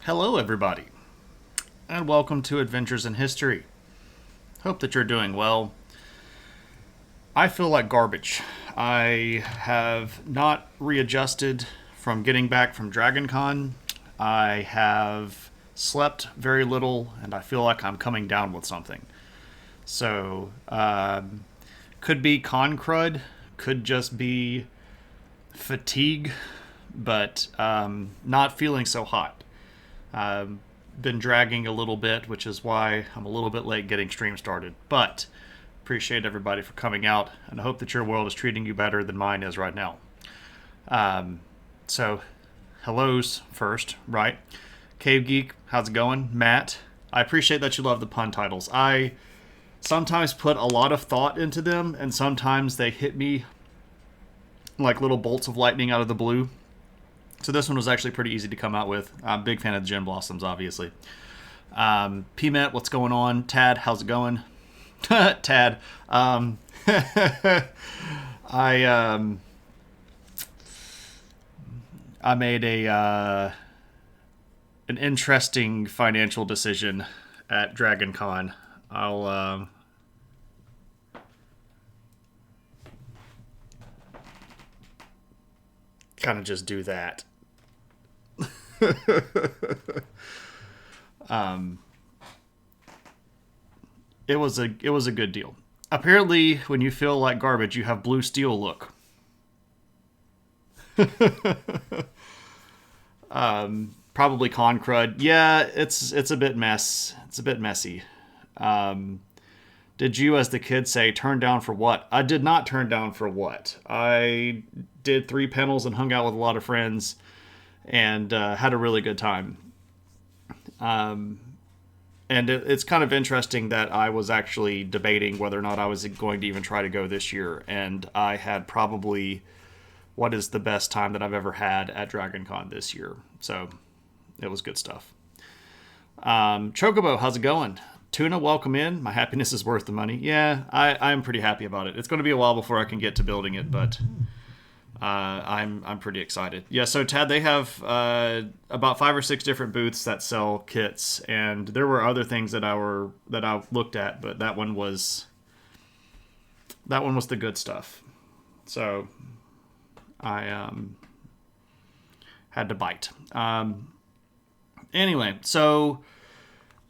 Hello, everybody, and welcome to Adventures in History. Hope that you're doing well. I feel like garbage. I have not readjusted from getting back from DragonCon. I have slept very little, and I feel like I'm coming down with something. So, could be con crud, could just be fatigue, but not feeling so hot. Been dragging a little bit, which is why I'm a little bit late getting stream started. But appreciate everybody for coming out, and I hope that your world is treating you better than mine is right now. So, hellos first, right? Cave Geek, how's it going? Matt, I appreciate that you love the pun titles. I sometimes put a lot of thought into them, and sometimes they hit me like little bolts of lightning out of the blue. So this one was actually pretty easy to come out with. I'm a big fan of the Gin Blossoms, obviously. P-Met, what's going on? Tad, how's it going? Tad. I made an interesting financial decision at DragonCon. I'll kind of just do that. It was a good deal. Apparently, when you feel like garbage, you have blue steel look. Probably con crud. Yeah, it's a bit mess. It's a bit messy. Did you, as the kids say, turn down for what? I did not turn down for what. I did 3 panels and hung out with a lot of friends and had a really good time. And it's kind of interesting that I was actually debating whether or not I was going to even try to go this year. And I had probably what is the best time that I've ever had at DragonCon this year. So it was good stuff. Chocobo, how's it going? Tuna, welcome in. My happiness is worth the money. Yeah, I'm pretty happy about it. It's going to be a while before I can get to building it, but I'm pretty excited. Yeah, so Tad, they have about 5 or 6 different booths that sell kits, and there were other things that I looked at, but that one was the good stuff. So I had to bite. Anyway, so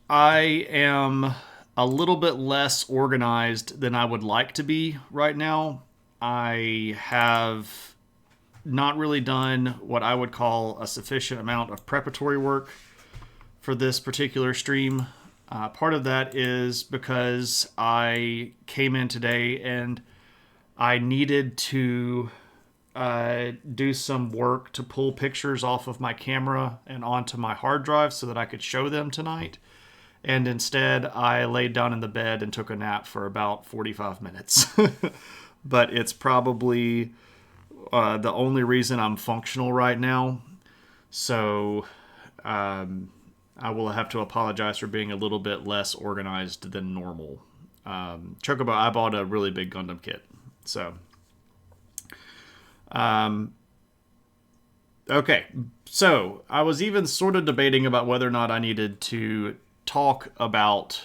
I am a little bit less organized than I would like to be right now. I have not really done what I would call a sufficient amount of preparatory work for this particular stream. Part of that is because I came in today and I needed to do some work to pull pictures off of my camera and onto my hard drive so that I could show them tonight. And instead, I laid down in the bed and took a nap for about 45 minutes. But it's probably the only reason I'm functional right now. So I will have to apologize for being a little bit less organized than normal. Chocobo, I bought a really big Gundam kit. So, okay. So I was even sort of debating about whether or not I needed to talk about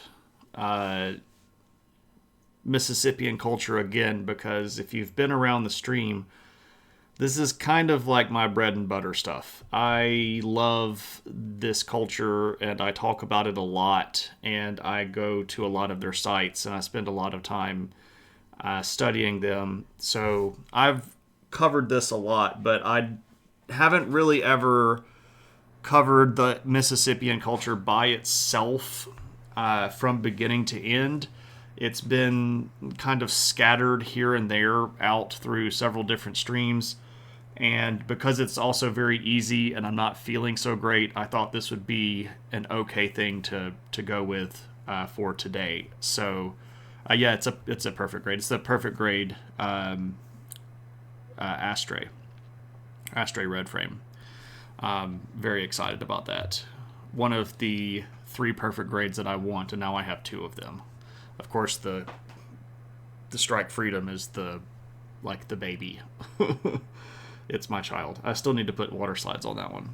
Mississippian culture again, because if you've been around the stream, this is kind of like my bread and butter stuff. I love this culture and I talk about it a lot, and I go to a lot of their sites and I spend a lot of time studying them. So I've covered this a lot, but I haven't really ever covered the Mississippian culture by itself from beginning to end. It's been kind of scattered here and there out through several different streams. And because it's also very easy and I'm not feeling so great, I thought this would be an okay thing to go with for today. So yeah, it's a perfect grade. It's the perfect grade Astray red frame. Very excited about that. One of the 3 perfect grades that I want, and now I have 2 of them. Of course, the Strike Freedom is the baby. It's my child. I still need to put water slides on that one.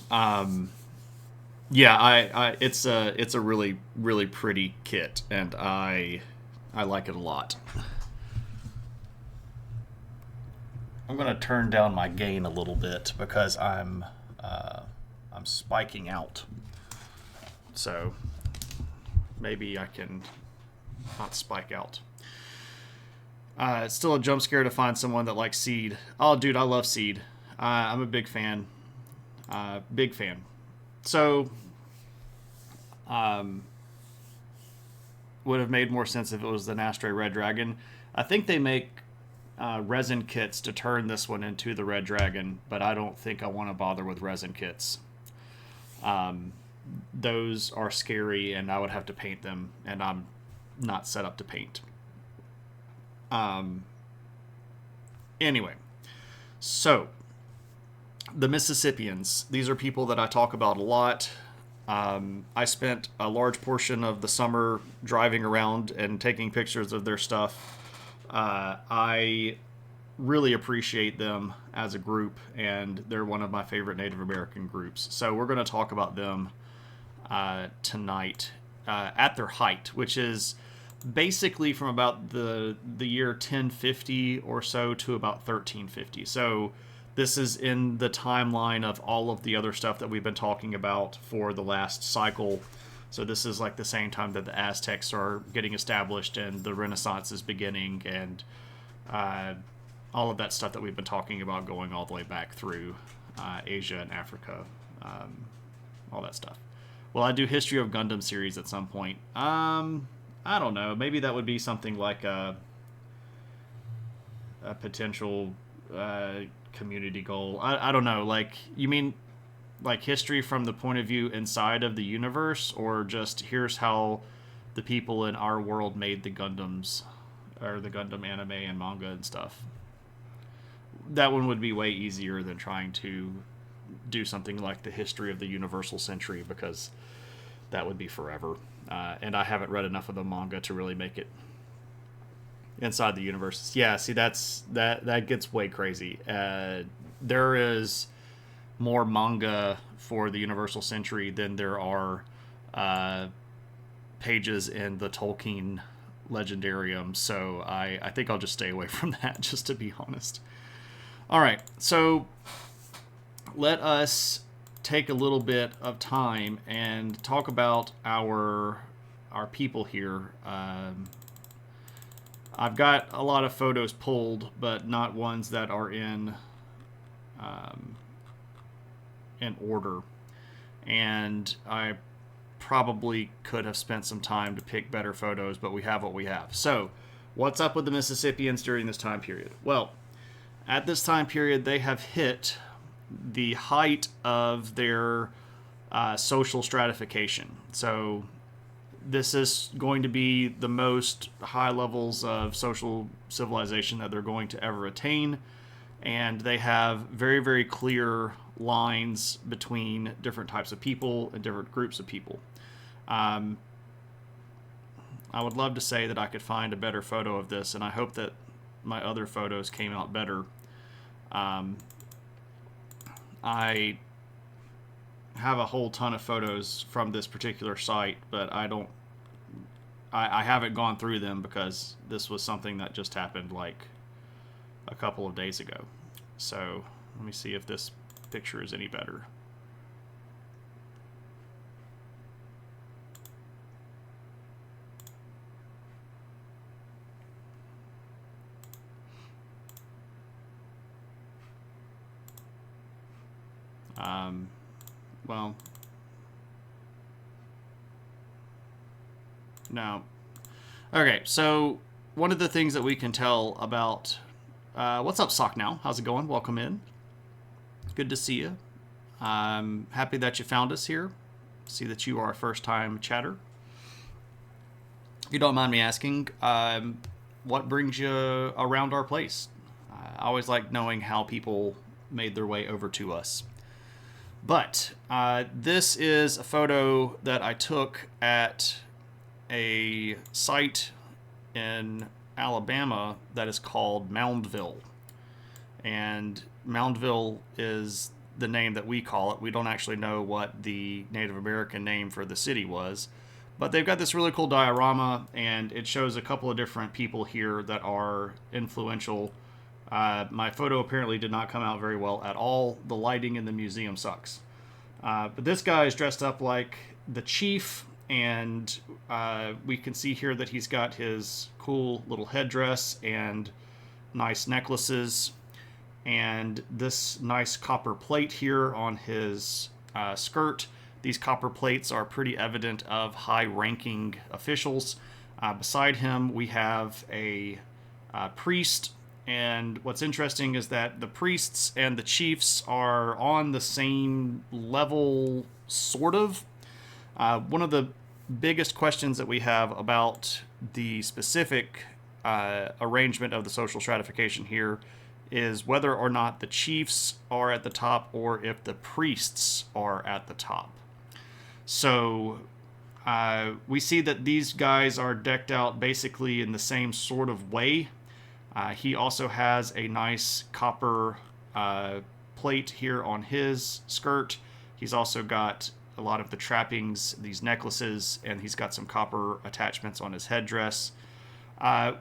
Yeah, it's a really really pretty kit, and I like it a lot. I'm gonna turn down my gain a little bit because I'm spiking out. So maybe I can not spike out. It's still a jump scare to find someone that likes Seed. Oh, dude, I love Seed. I'm a big fan. Big fan. So, would have made more sense if it was the Nastray Red Dragon. I think they make resin kits to turn this one into the Red Dragon, but I don't think I want to bother with resin kits. Those are scary, and I would have to paint them, and I'm not set up to paint. Anyway, so the Mississippians. These are people that I talk about a lot. I spent a large portion of the summer driving around and taking pictures of their stuff. I really appreciate them as a group, and they're one of my favorite Native American groups. So we're going to talk about them tonight at their height, which is basically from about the year 1050 or so to about 1350. So this is in the timeline of all of the other stuff that we've been talking about for the last cycle. So this is like the same time that the Aztecs are getting established and the Renaissance is beginning, and all of that stuff that we've been talking about going all the way back through Asia and Africa, all that stuff. Will I do History of Gundam series at some point? I don't know. Maybe that would be something like a potential community goal. I don't know. Like, you mean like history from the point of view inside of the universe, or just here's how the people in our world made the Gundams, or the Gundam anime and manga and stuff? That one would be way easier than trying to do something like the history of the Universal Century, because that would be forever. And I haven't read enough of the manga to really make it inside the universe. Yeah, see, that gets way crazy. There is more manga for the Universal Century than there are pages in the Tolkien Legendarium, so I think I'll just stay away from that, just to be honest. All right, so let us take a little bit of time and talk about our people here. I've got a lot of photos pulled, but not ones that are in order, and I probably could have spent some time to pick better photos, but we have what we have. So, what's up with the Mississippians during this time period? Well, at this time period, they have hit the height of their social stratification. So this is going to be the most high levels of social civilization that they're going to ever attain. And they have very, very clear lines between different types of people and different groups of people. I would love to say that I could find a better photo of this, and I hope that my other photos came out better. I have a whole ton of photos from this particular site, but I haven't gone through them because this was something that just happened like a couple of days ago. So let me see if this picture is any better. Well, no. Okay, so one of the things that we can tell about... what's up, Sock Now? How's it going? Welcome in. Good to see you. I'm happy that you found us here. See that you are a first-time chatter. If you don't mind me asking, what brings you around our place? I always like knowing how people made their way over to us. But this is a photo that I took at a site in Alabama that is called Moundville. And Moundville is the name that we call it. We don't actually know what the Native American name for the city was. But they've got this really cool diorama, and it shows a couple of different people here that are influential. My photo apparently did not come out very well at all. The lighting in the museum sucks. But this guy is dressed up like the chief, and we can see here that he's got his cool little headdress and nice necklaces, and this nice copper plate here on his skirt. These copper plates are pretty evident of high-ranking officials. Beside him, we have a priest, and what's interesting is that the priests and the chiefs are on the same level, sort of. One of the biggest questions that we have about the specific arrangement of the social stratification here is whether or not the chiefs are at the top or if the priests are at the top. So we see that these guys are decked out basically in the same sort of way. He also has a nice copper plate here on his skirt. He's also got a lot of the trappings, these necklaces, and he's got some copper attachments on his headdress.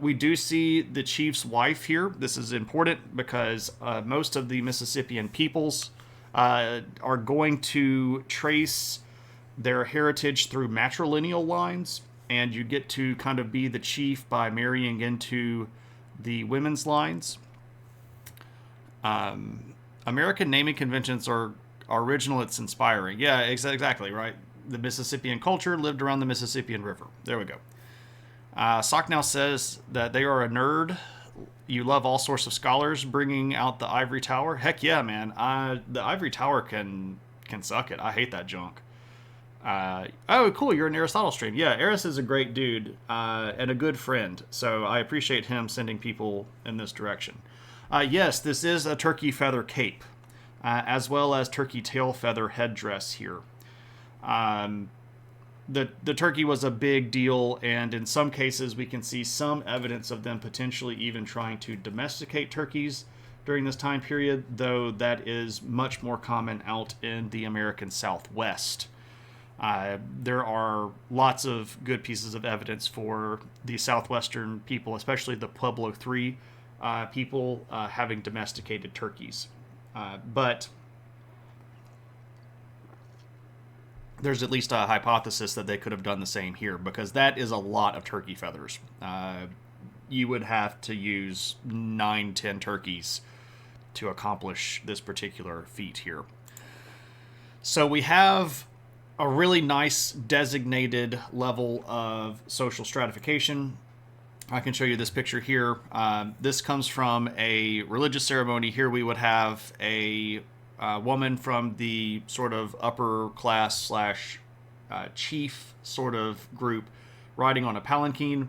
We do see the chief's wife here. This is important because most of the Mississippian peoples are going to trace their heritage through matrilineal lines, and you get to kind of be the chief by marrying into the women's lines. American naming conventions are original, it's inspiring. Yeah, exactly, right? The Mississippian culture lived around the Mississippian River. There we go. Socknow says that they are a nerd. You love all sorts of scholars bringing out the ivory tower. Heck yeah, man. The ivory tower can suck it. I hate that junk. Oh, cool. You're an Aristotle stream. Yeah, Eris is a great dude and a good friend. So I appreciate him sending people in this direction. Yes, this is a turkey feather cape, as well as turkey tail feather headdress here. The turkey was a big deal, and in some cases we can see some evidence of them potentially even trying to domesticate turkeys during this time period, though that is much more common out in the American Southwest. There are lots of good pieces of evidence for the Southwestern people, especially the Pueblo III people, having domesticated turkeys. But there's at least a hypothesis that they could have done the same here, because that is a lot of turkey feathers. You would have to use 9-10 turkeys to accomplish this particular feat here. So we have a really nice designated level of social stratification. I can show you this picture here. This comes from a religious ceremony. Here we would have a woman from the sort of upper class slash chief sort of group riding on a palanquin,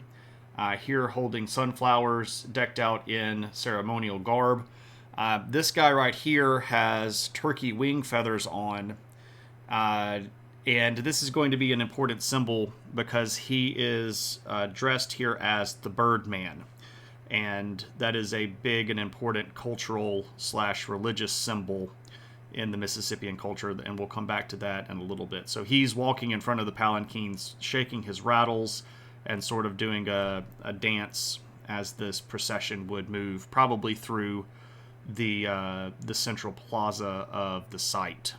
here holding sunflowers decked out in ceremonial garb. This guy right here has turkey wing feathers on, and this is going to be an important symbol because he is dressed here as the Birdman. And that is a big and important cultural slash religious symbol in the Mississippian culture, and we'll come back to that in a little bit. So he's walking in front of the palanquins, shaking his rattles, and sort of doing a dance as this procession would move, probably through the central plaza of the site.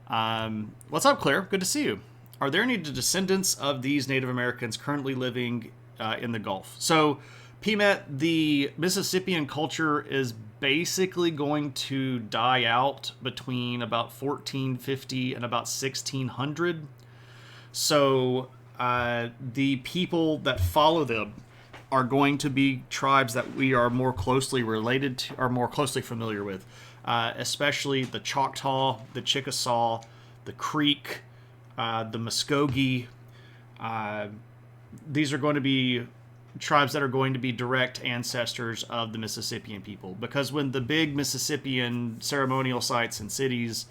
What's up, Claire? Good to see you. Are there any descendants of these Native Americans currently living in the Gulf? So, PMET, the Mississippian culture is basically going to die out between about 1450 and about 1600. So, the people that follow them are going to be tribes that we are more closely related to, are more closely familiar with. Especially the Choctaw, the Chickasaw, the Creek, the Muskogee. These are going to be tribes that are going to be direct ancestors of the Mississippian people. Because when the big Mississippian ceremonial sites and cities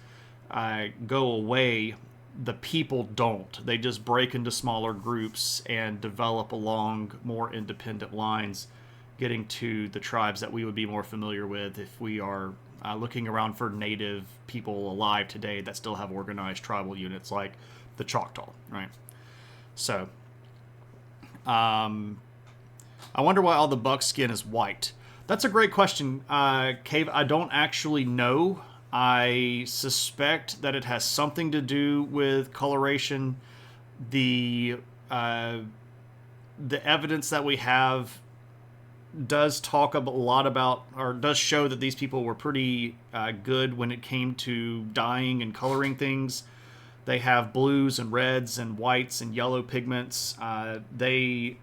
go away, the people don't. They just break into smaller groups and develop along more independent lines. getting to the tribes that we would be more familiar with if we are looking around for native people alive today that still have organized tribal units like the Choctaw, right? So, I wonder why all the buckskin is white. That's a great question, Cave. I don't actually know. I suspect that it has something to do with coloration. The evidence that we have does talk a lot about, or does show that these people were pretty good when it came to dyeing and coloring things. They have blues and reds and whites and yellow pigments. They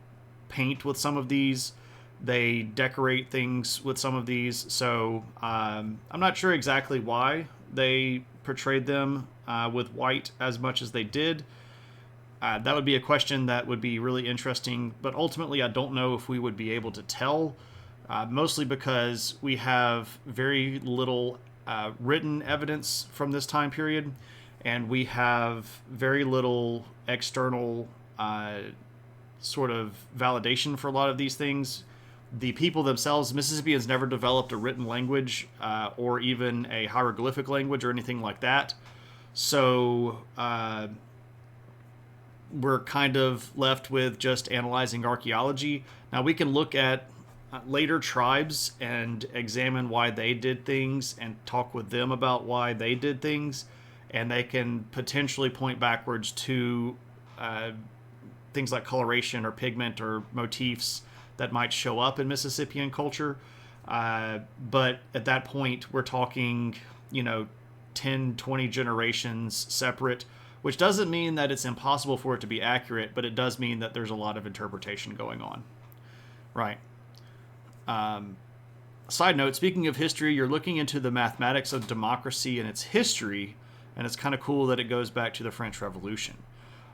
paint with some of these. They decorate things with some of these. So I'm not sure exactly why they portrayed them with white as much as they did. That would be a question that would be really interesting, but ultimately I don't know if we would be able to tell, mostly because we have very little written evidence from this time period, and we have very little external sort of validation for a lot of these things. The people themselves, Mississippians never developed a written language or even a hieroglyphic language or anything like that. So we're kind of left with just analyzing archaeology. Now we can look at later tribes and examine why they did things and talk with them about why they did things, and they can potentially point backwards to things like coloration or pigment or motifs that might show up in Mississippian culture. But at that point, we're talking, 10, 20 generations separate, which doesn't mean that it's impossible for it to be accurate, but it does mean that there's a lot of interpretation going on. Right. Side note, speaking of history, you're looking into the mathematics of democracy and its history, and it's kind of cool that it goes back to the French Revolution.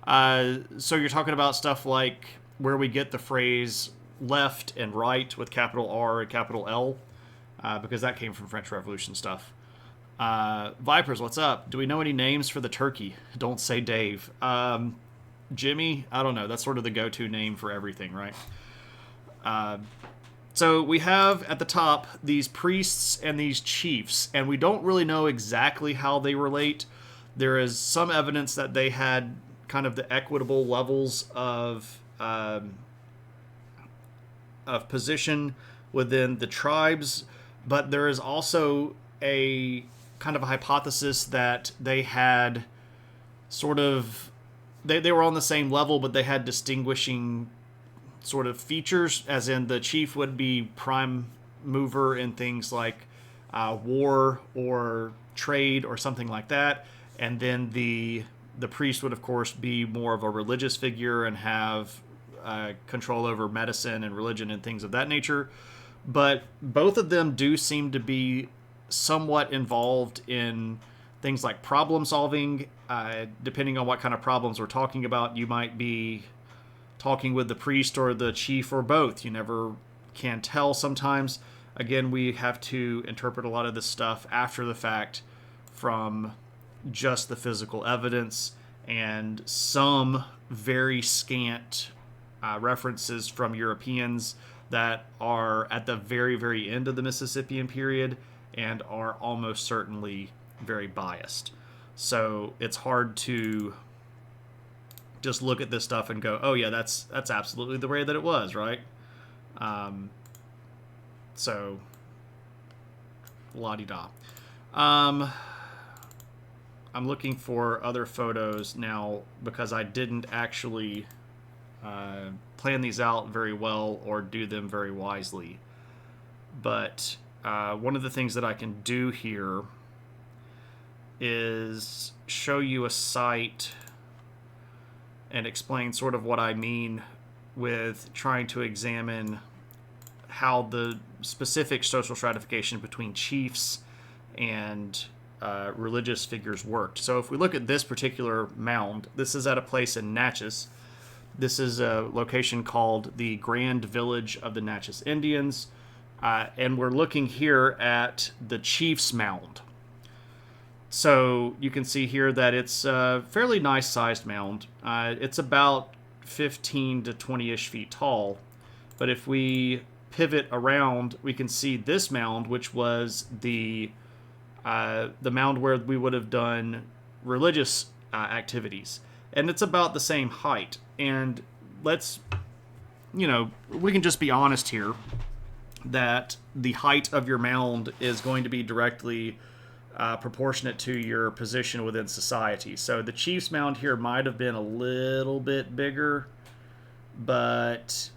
So you're talking about stuff like where we get the phrase left and right with capital R and capital L, because that came from French Revolution stuff. Vipers, what's up? Do we know any names for the turkey? Don't say Dave. Jimmy? I don't know. That's sort of the go-to name for everything, right? So we have at the top these priests and these chiefs, and we don't really know exactly how they relate. There is some evidence that they had kind of the equitable levels of position within the tribes, but there is also a kind of a hypothesis that they had sort of they were on the same level, but they had distinguishing sort of features, as in the chief would be prime mover in things like war or trade or something like that, and then the priest would of course be more of a religious figure and have control over medicine and religion and things of that nature. But both of them do seem to be somewhat involved in things like problem solving. Depending on what kind of problems we're talking about, you might be talking with the priest or the chief or both. You never can tell sometimes. Again, we have to interpret a lot of this stuff after the fact from just the physical evidence and some very scant references from Europeans that are at the very, very end of the Mississippian period and are almost certainly very biased. So it's hard to just look at this stuff and go, oh yeah, that's absolutely the way that it was, right? So, la-di-da. I'm looking for other photos now because I didn't actually plan these out very well or do them very wisely. But one of the things that I can do here is show you a site and explain sort of what I mean with trying to examine how the specific social stratification between chiefs and religious figures worked. So if we look at this particular mound, this is at a place in Natchez. This is a location called the Grand Village of the Natchez Indians. And we're looking here at the chief's mound. So you can see here that it's a fairly nice sized mound. It's about 15 to 20-ish feet tall. But if we pivot around, we can see this mound, which was the mound where we would have done religious activities, and it's about the same height. And let's, we can just be honest here that the height of your mound is going to be directly proportionate to your position within society. So the Chiefs mound here might have been a little bit bigger, but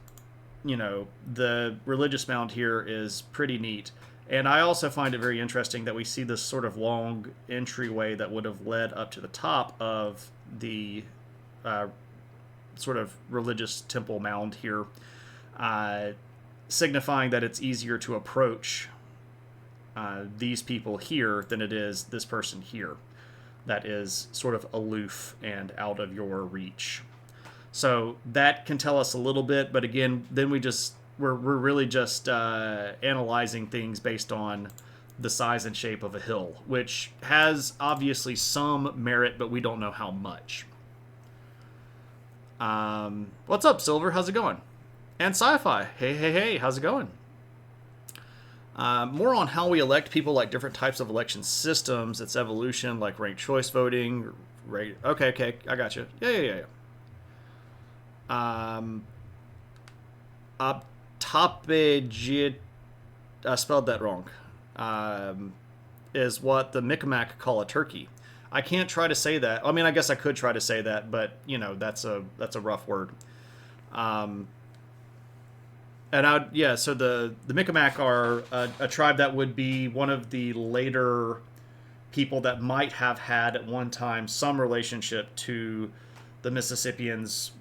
the religious mound here is pretty neat. And I also find it very interesting that we see this sort of long entryway that would have led up to the top of the sort of religious temple mound here, signifying that it's easier to approach these people here than it is this person here that is sort of aloof and out of your reach. So that can tell us a little bit, but again, then we're really just analyzing things based on the size and shape of a hill, which has obviously some merit, but we don't know how much. What's up, Silver? How's it going? And Sci-Fi, hey, how's it going? More on how we elect people, like different types of election systems, its evolution, like ranked choice voting. Okay, I got you. Yeah. Optophagy, I spelled that wrong, is what the Micmac call a turkey. I can't try to say that. I mean, I guess I could try to say that, but that's a rough word. So the Micmac are a tribe that would be one of the later people that might have had at one time some relationship to the Mississippians.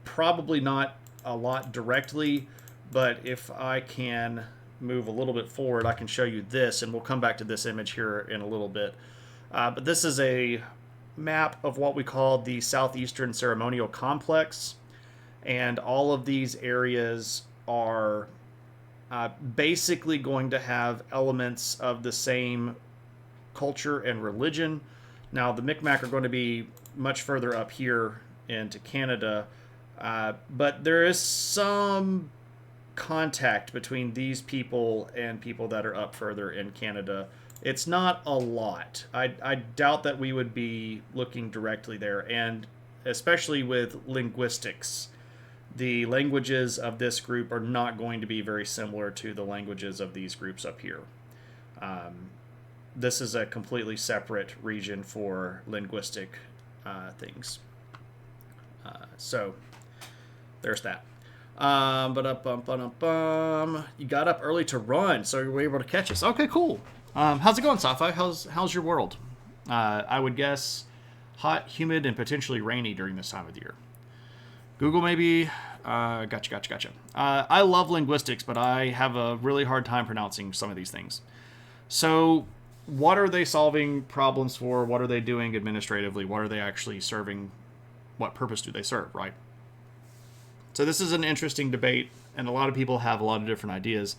Probably not a lot directly, but if I can move a little bit forward, I can show you this, and we'll come back to this image here in a little bit. But this is a map of what we call the Southeastern Ceremonial Complex, and all of these areas are basically going to have elements of the same culture and religion. Now, the Micmac are going to be much further up here into Canada, but there is some contact between these people and people that are up further in Canada. It's not a lot. I doubt that we would be looking directly there, and especially with linguistics, the languages of this group are not going to be very similar to the languages of these groups up here. This is a completely separate region for linguistic things. So there's that. You got up early to run, so you were able to catch us. Okay, cool. How's it going, Sci-Fi? How's your world? I would guess hot, humid, and potentially rainy during this time of the year. Google maybe. Gotcha. I love linguistics, but I have a really hard time pronouncing some of these things. So what are they solving problems for? What are they doing administratively? What are they actually serving? What purpose do they serve, right? So this is an interesting debate, and a lot of people have a lot of different ideas.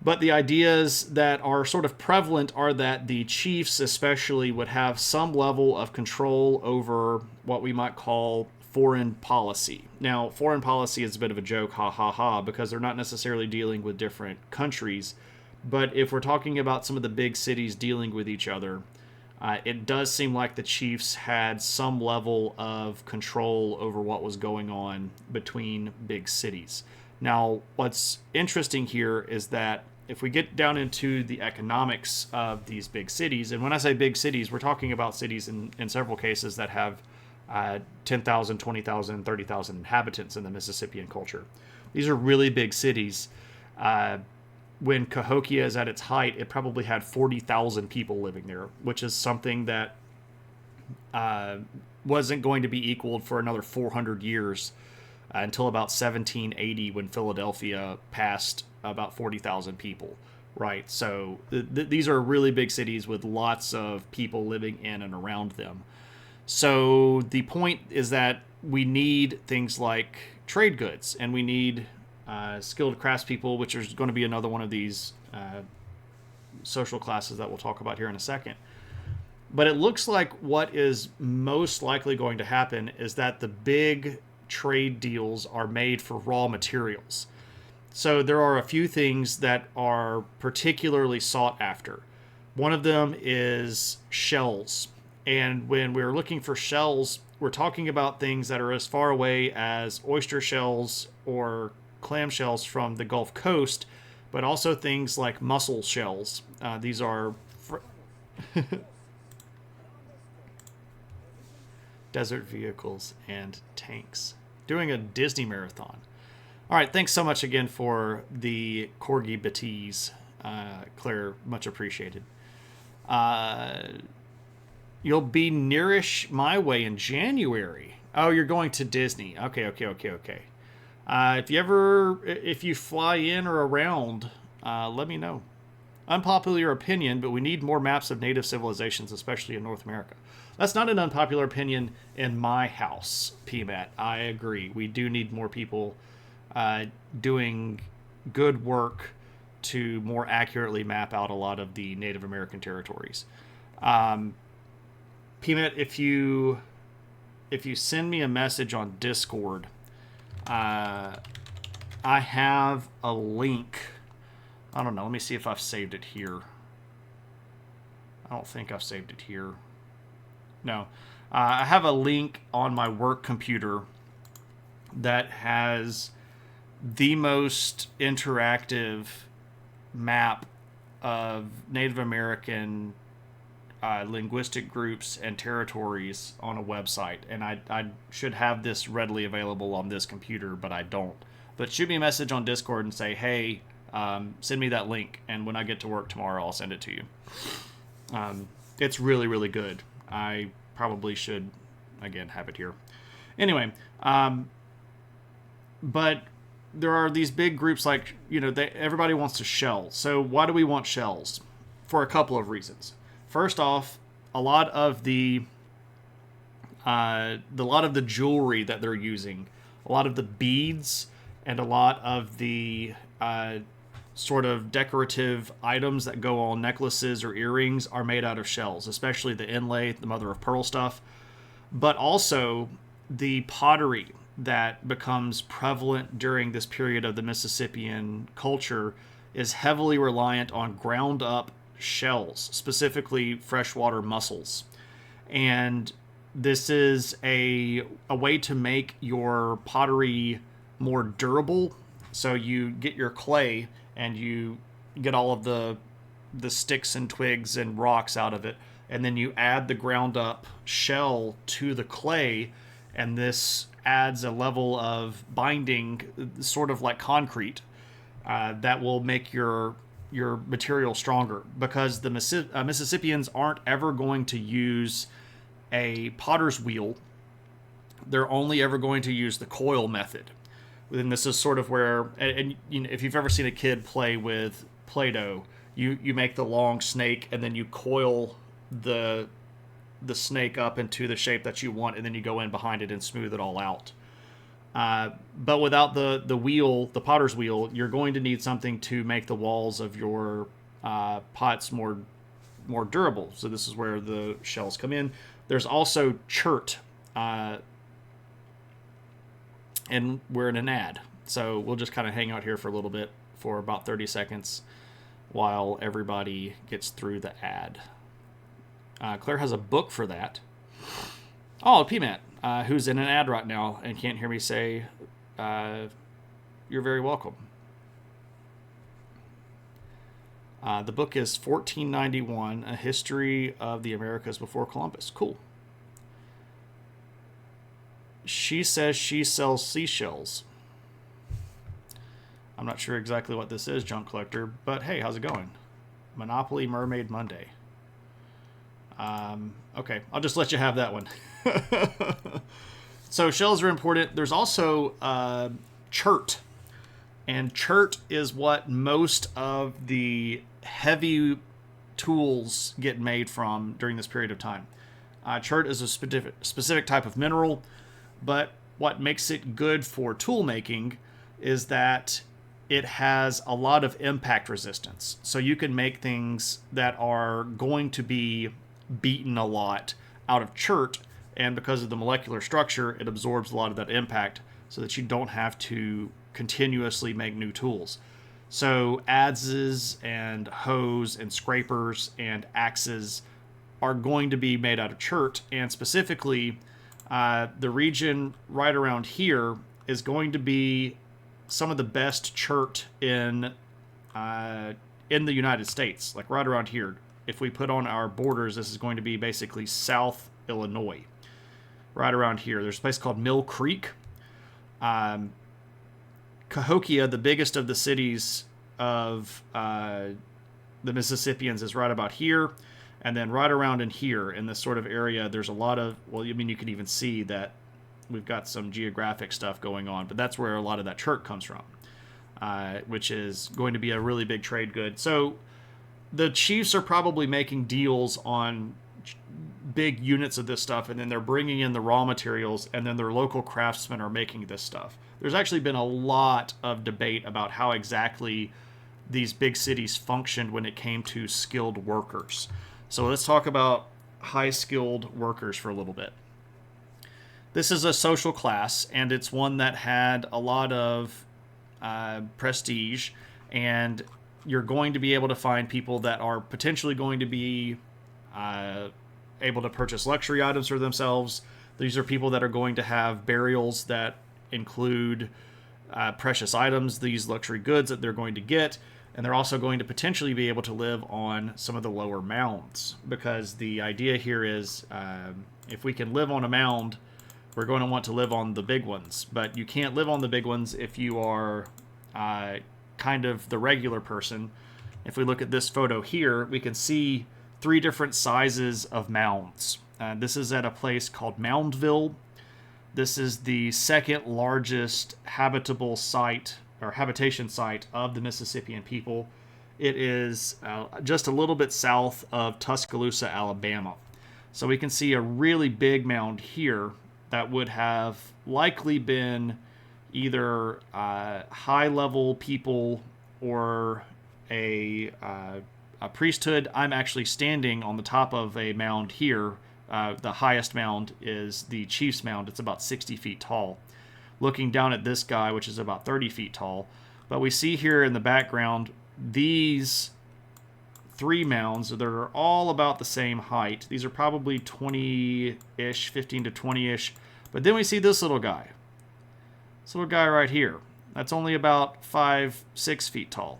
But the ideas that are sort of prevalent are that the chiefs especially would have some level of control over what we might call foreign policy. Now, foreign policy is a bit of a joke, because they're not necessarily dealing with different countries. But if we're talking about some of the big cities dealing with each other, it does seem like the chiefs had some level of control over what was going on between big cities. Now, what's interesting here is that if we get down into the economics of these big cities, and when I say big cities, we're talking about cities in several cases that have 10,000, 20,000, 30,000 inhabitants in the Mississippian culture. These are really big cities. When Cahokia is at its height, it probably had 40,000 people living there, which is something that wasn't going to be equaled for another 400 years until about 1780, when Philadelphia passed about 40,000 people, right? So these are really big cities with lots of people living in and around them. So the point is that we need things like trade goods, and we need skilled craftspeople, which is going to be another one of these social classes that we'll talk about here in a second. But it looks like what is most likely going to happen is that the big trade deals are made for raw materials. So there are a few things that are particularly sought after. One of them is shells. And when we're looking for shells, we're talking about things that are as far away as oyster shells or clam shells from the Gulf Coast, but also things like mussel shells. These are desert vehicles and tanks. Doing a Disney marathon. All right, thanks so much again for the corgi betes, Claire. Much appreciated. You'll be nearish my way in January. Oh, you're going to Disney. Okay. If you fly in or around, let me know. Unpopular opinion, but we need more maps of native civilizations, especially in North America. That's not an unpopular opinion in my house, PMAT. I agree. We do need more people doing good work to more accurately map out a lot of the Native American territories. PMAT, if you send me a message on Discord, I have a link. I don't know. Let me see if I've saved it here. I don't think I've saved it here. No. I have a link on my work computer that has the most interactive map of Native American linguistic groups and territories on a website. And I should have this readily available on this computer, but I don't. But shoot me a message on Discord and say, hey, send me that link, and when I get to work tomorrow, I'll send it to you. It's really, really good. I probably should, again, have it here. Anyway, but there are these big groups like, everybody wants to shell. So why do we want shells? For a couple of reasons. First off, a lot of the jewelry that they're using, a lot of the beads, and a lot of the sort of decorative items that go on necklaces or earrings are made out of shells, especially the inlay, the mother of pearl stuff, but also the pottery that becomes prevalent during this period of the Mississippian culture is heavily reliant on ground up shells, specifically freshwater mussels. And this is a way to make your pottery more durable. So you get your clay and you get all of the sticks and twigs and rocks out of it, and then you add the ground up shell to the clay, and this adds a level of binding, sort of like concrete, that will make your material stronger, because the Mississippians aren't ever going to use a potter's wheel. They're only ever going to use the coil method. And this is sort of where, and if you've ever seen a kid play with Play-Doh, you make the long snake, and then you coil the snake up into the shape that you want, and then you go in behind it and smooth it all out. But without the wheel, the potter's wheel, you're going to need something to make the walls of your pots more durable. So this is where the shells come in. There's also chert, and we're in an ad. So we'll just kind of hang out here for a little bit, for about 30 seconds, while everybody gets through the ad. Claire has a book for that. Oh, PMAT, who's in an ad right now and can't hear me say, you're very welcome. The book is 1491, A History of the Americas Before Columbus. Cool. She says she sells seashells. I'm not sure exactly what this is, Junk Collector, but hey, how's it going? Monopoly Mermaid Monday. Okay, I'll just let you have that one. So shells are important. There's also chert. And chert is what most of the heavy tools get made from during this period of time. Chert is a specific type of mineral, but what makes it good for tool making is that it has a lot of impact resistance. So you can make things that are going to be beaten a lot out of chert, and because of the molecular structure, it absorbs a lot of that impact, so that you don't have to continuously make new tools. So adzes and hoes and scrapers and axes are going to be made out of chert, and specifically the region right around here is going to be some of the best chert in the United States, like right around here. If we put on our borders, this is going to be basically South Illinois. Right around here, there's a place called Mill Creek. Cahokia, the biggest of the cities of the Mississippians, is right about here. And then right around in here, in this sort of area, there's a lot of, well, I mean, you can even see that we've got some geographic stuff going on, but that's where a lot of that chert comes from, which is going to be a really big trade good. So the chiefs are probably making deals on big units of this stuff, and then they're bringing in the raw materials, and then their local craftsmen are making this stuff. There's actually been a lot of debate about how exactly these big cities functioned when it came to skilled workers. So let's talk about high-skilled workers for a little bit. This is a social class, and it's one that had a lot of prestige, and you're going to be able to find people that are potentially going to be able to purchase luxury items for themselves. These are people that are going to have burials that include precious items, these luxury goods that they're going to get. And they're also going to potentially be able to live on some of the lower mounds, because the idea here is if we can live on a mound, we're going to want to live on the big ones. But you can't live on the big ones if you are kind of the regular person. If we look at this photo here, we can see 3 different sizes of mounds. This is at a place called Moundville. This is the second largest habitable site or habitation site of the Mississippian people. It is just a little bit south of Tuscaloosa, Alabama. So we can see a really big mound here that would have likely been either high-level people or a priesthood. I'm actually standing on the top of a mound here. The highest mound is the Chief's Mound. It's about 60 feet tall. Looking down at this guy, which is about 30 feet tall. But we see here in the background these 3 mounds that are all about the same height. These are probably 20-ish, 15 to 20-ish. But then we see this little guy. This little guy right here. That's only about 5-6 feet tall.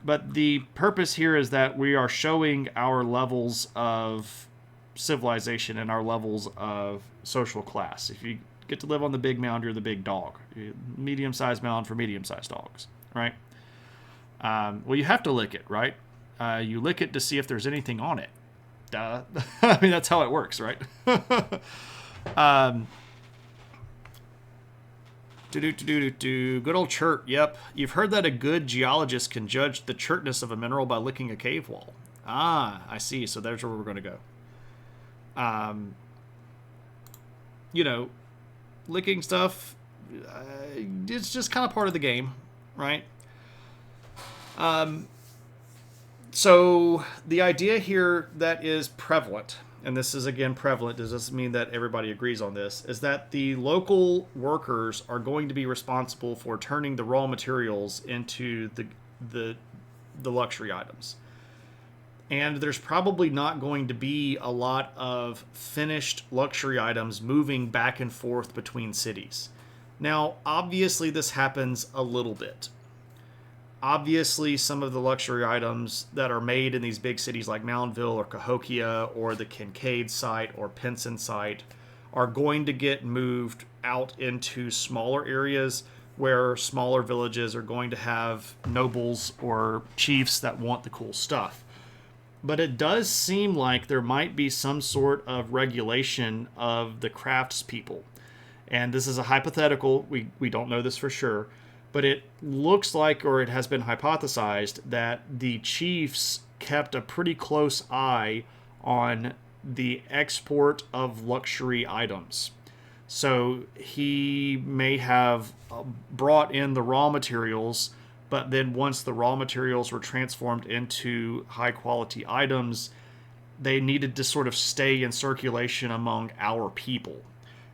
But the purpose here is that we are showing our levels of civilization and our levels of social class. If you get to live on the big mound, you're the big dog. Medium-sized mound for medium-sized dogs, right? Well, you have to lick it, right? You lick it to see if there's anything on it. Duh. I mean, that's how it works, right? Good old chert. Yep. You've heard that a good geologist can judge the chertness of a mineral by licking a cave wall. Ah, I see. So there's where we're going to go. You know, licking stuff, it's just kind of part of the game, right? So the idea here that is prevalent, and this is again prevalent, does this mean that everybody agrees on this, is that the local workers are going to be responsible for turning the raw materials into the luxury items. And there's probably not going to be a lot of finished luxury items moving back and forth between cities. Now, obviously, this happens a little bit. Obviously, some of the luxury items that are made in these big cities like Moundville or Cahokia or the Kincaid site or Pinson site are going to get moved out into smaller areas where smaller villages are going to have nobles or chiefs that want the cool stuff. But it does seem like there might be some sort of regulation of the craftspeople. And this is a hypothetical. We don't know this for sure. But it looks like, or it has been hypothesized, that the chiefs kept a pretty close eye on the export of luxury items. So he may have brought in the raw materials, but then once the raw materials were transformed into high quality items, they needed to sort of stay in circulation among our people.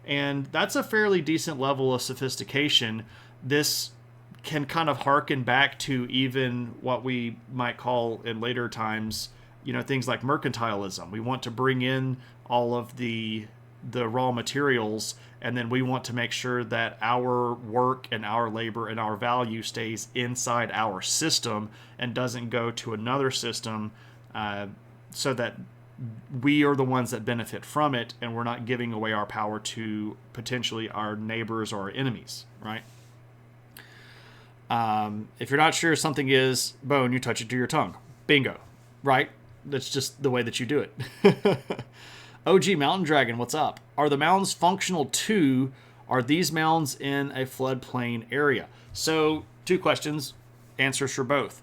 And that's a fairly decent level of sophistication this can kind of harken back to even what we might call in later times, things like mercantilism. We want to bring in all of the raw materials, and then we want to make sure that our work and our labor and our value stays inside our system and doesn't go to another system, so that we are the ones that benefit from it, and we're not giving away our power to potentially our neighbors or our enemies, right? If you're not sure something is bone, you touch it to your tongue. Bingo, right? That's just the way that you do it. OG Mountain Dragon, what's up? Are the mounds functional too? Are these mounds in a floodplain area? So, 2 questions, answers for both.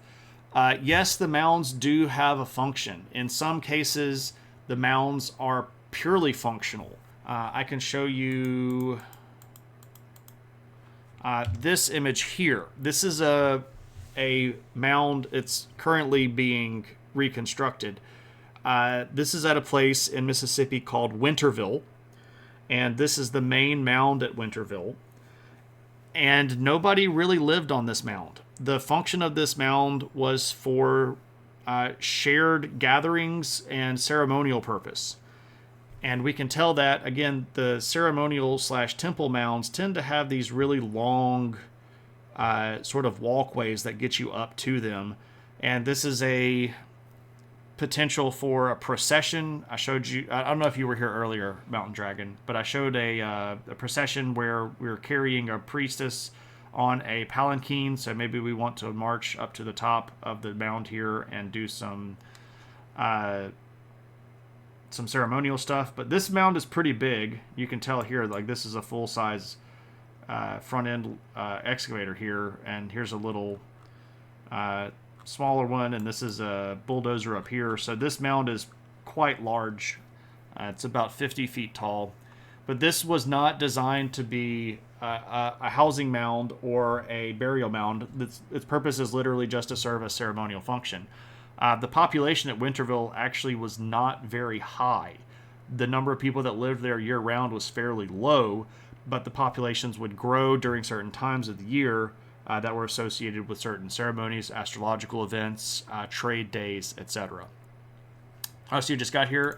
Yes, the mounds do have a function. In some cases, the mounds are purely functional. I can show you this image here. This is a mound. It's currently being reconstructed. This is at a place in Mississippi called Winterville, and this is the main mound at Winterville. And nobody really lived on this mound. The function of this mound was for shared gatherings and ceremonial purpose. And we can tell that, again, the ceremonial/temple mounds tend to have these really long sort of walkways that get you up to them. And this is a potential for a procession. I showed you, I don't know if you were here earlier, Mountain Dragon, but I showed a procession where we were carrying a priestess on a palanquin. So maybe we want to march up to the top of the mound here and do some ceremonial stuff. But this mound is pretty big. You can tell here, like, this is a full-size front end excavator here, and here's a little smaller one, and this is a bulldozer up here. So this mound is quite large. It's about 50 feet tall, but this was not designed to be a housing mound or a burial mound. Its purpose is literally just to serve a ceremonial function. The population at Winterville actually was not very high. The number of people that lived there year-round was fairly low, but the populations would grow during certain times of the year that were associated with certain ceremonies, astrological events, trade days, etc. Oh, so you just got here.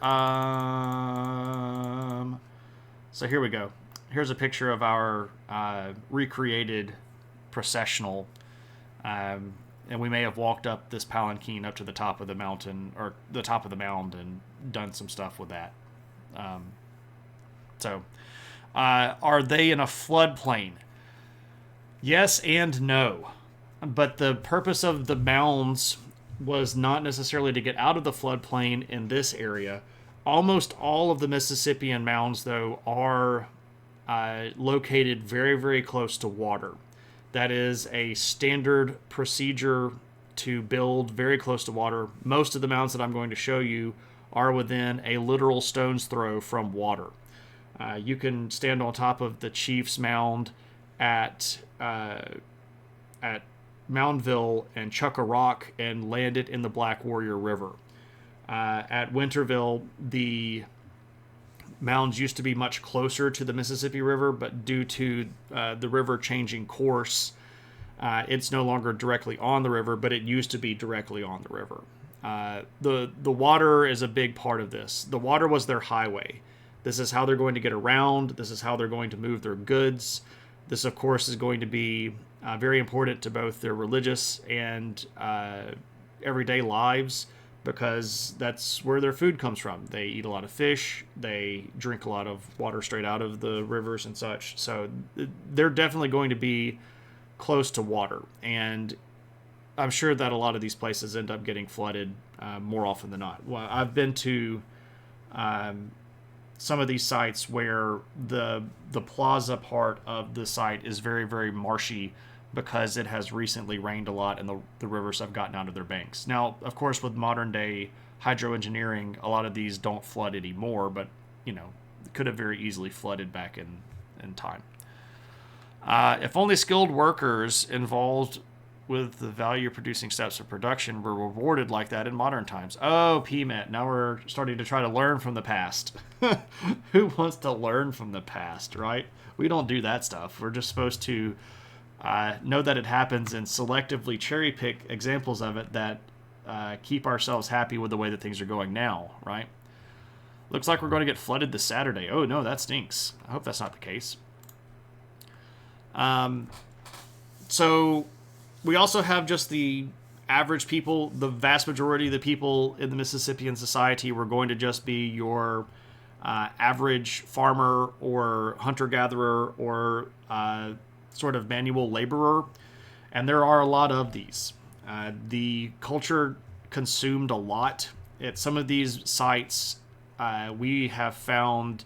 So here we go. Here's a picture of our recreated processional. And we may have walked up this palanquin up to the top of the mountain, or the top of the mound, and done some stuff with that. Are they in a floodplain? Yes and no. But the purpose of the mounds was not necessarily to get out of the floodplain in this area. Almost all of the Mississippian mounds, though, are located very, very close to water. That is a standard procedure to build very close to water. Most of the mounds that I'm going to show you are within a literal stone's throw from water. You can stand on top of the Chief's Mound at Moundville and chuck a rock and land it in the Black Warrior River. At Winterville, the mounds used to be much closer to the Mississippi River, but due to the river changing course, it's no longer directly on the river, but it used to be directly on the river. The water is a big part of this. The water was their highway. This is how they're going to get around. This is how they're going to move their goods. This, of course, is going to be very important to both their religious and everyday lives, because that's where their food comes from. They eat a lot of fish. They drink a lot of water straight out of the rivers and such. So they're definitely going to be close to water. And I'm sure that a lot of these places end up getting flooded more often than not. Well, I've been to some of these sites where the plaza part of the site is very, very marshy because it has recently rained a lot and the rivers have gotten out of their banks. Now, of course, with modern day hydroengineering, a lot of these don't flood anymore, but, it could have very easily flooded back in time. If only skilled workers involved with the value-producing steps of production were rewarded like that in modern times. Oh, PMET, now we're starting to try to learn from the past. Who wants to learn from the past, right? We don't do that stuff. We're just supposed to know that it happens and selectively cherry pick examples of it that keep ourselves happy with the way that things are going now, right? Looks like we're going to get flooded this Saturday. Oh, no, that stinks. I hope that's not the case. So we also have just the average people. The vast majority of the people in the Mississippian society were going to just be your average farmer or hunter-gatherer or sort of manual laborer. And there are a lot of these. The culture consumed a lot. At some of these sites, we have found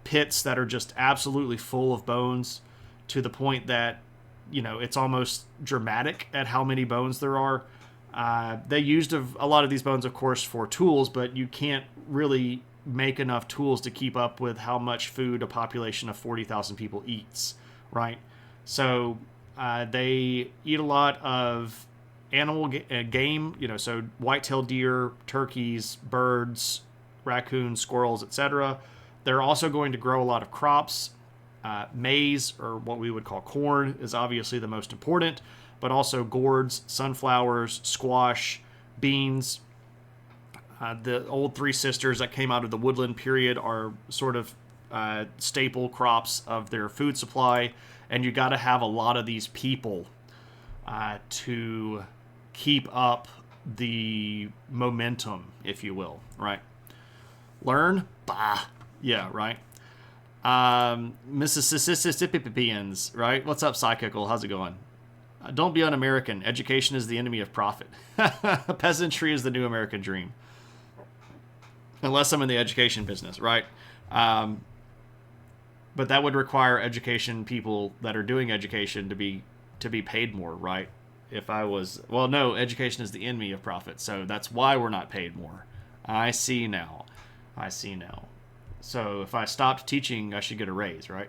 pits that are just absolutely full of bones to the point that, it's almost dramatic at how many bones there are. They used a lot of these bones, of course, for tools, but you can't really make enough tools to keep up with how much food a population of 40,000 people eats, right? So they eat a lot of animal game, so white-tailed deer, turkeys, birds, raccoons, squirrels, etc. They're also going to grow a lot of crops. Maize, or what we would call corn, is obviously the most important, but also gourds, sunflowers, squash, beans. The old Three Sisters that came out of the woodland period are sort of staple crops of their food supply, and you got to have a lot of these people to keep up the momentum, if you will, right? Learn? Bah. Yeah, right? Mississippians, right? What's up, Psychical? How's it going? Don't be un-American. Education is the enemy of profit. Peasantry is the new American dream. Unless I'm in the education business, right? But that would require education people that are doing education to be paid more, right? If I was... Well, no, education is the enemy of profit, so that's why we're not paid more. I see now. So if I stopped teaching, I should get a raise, right?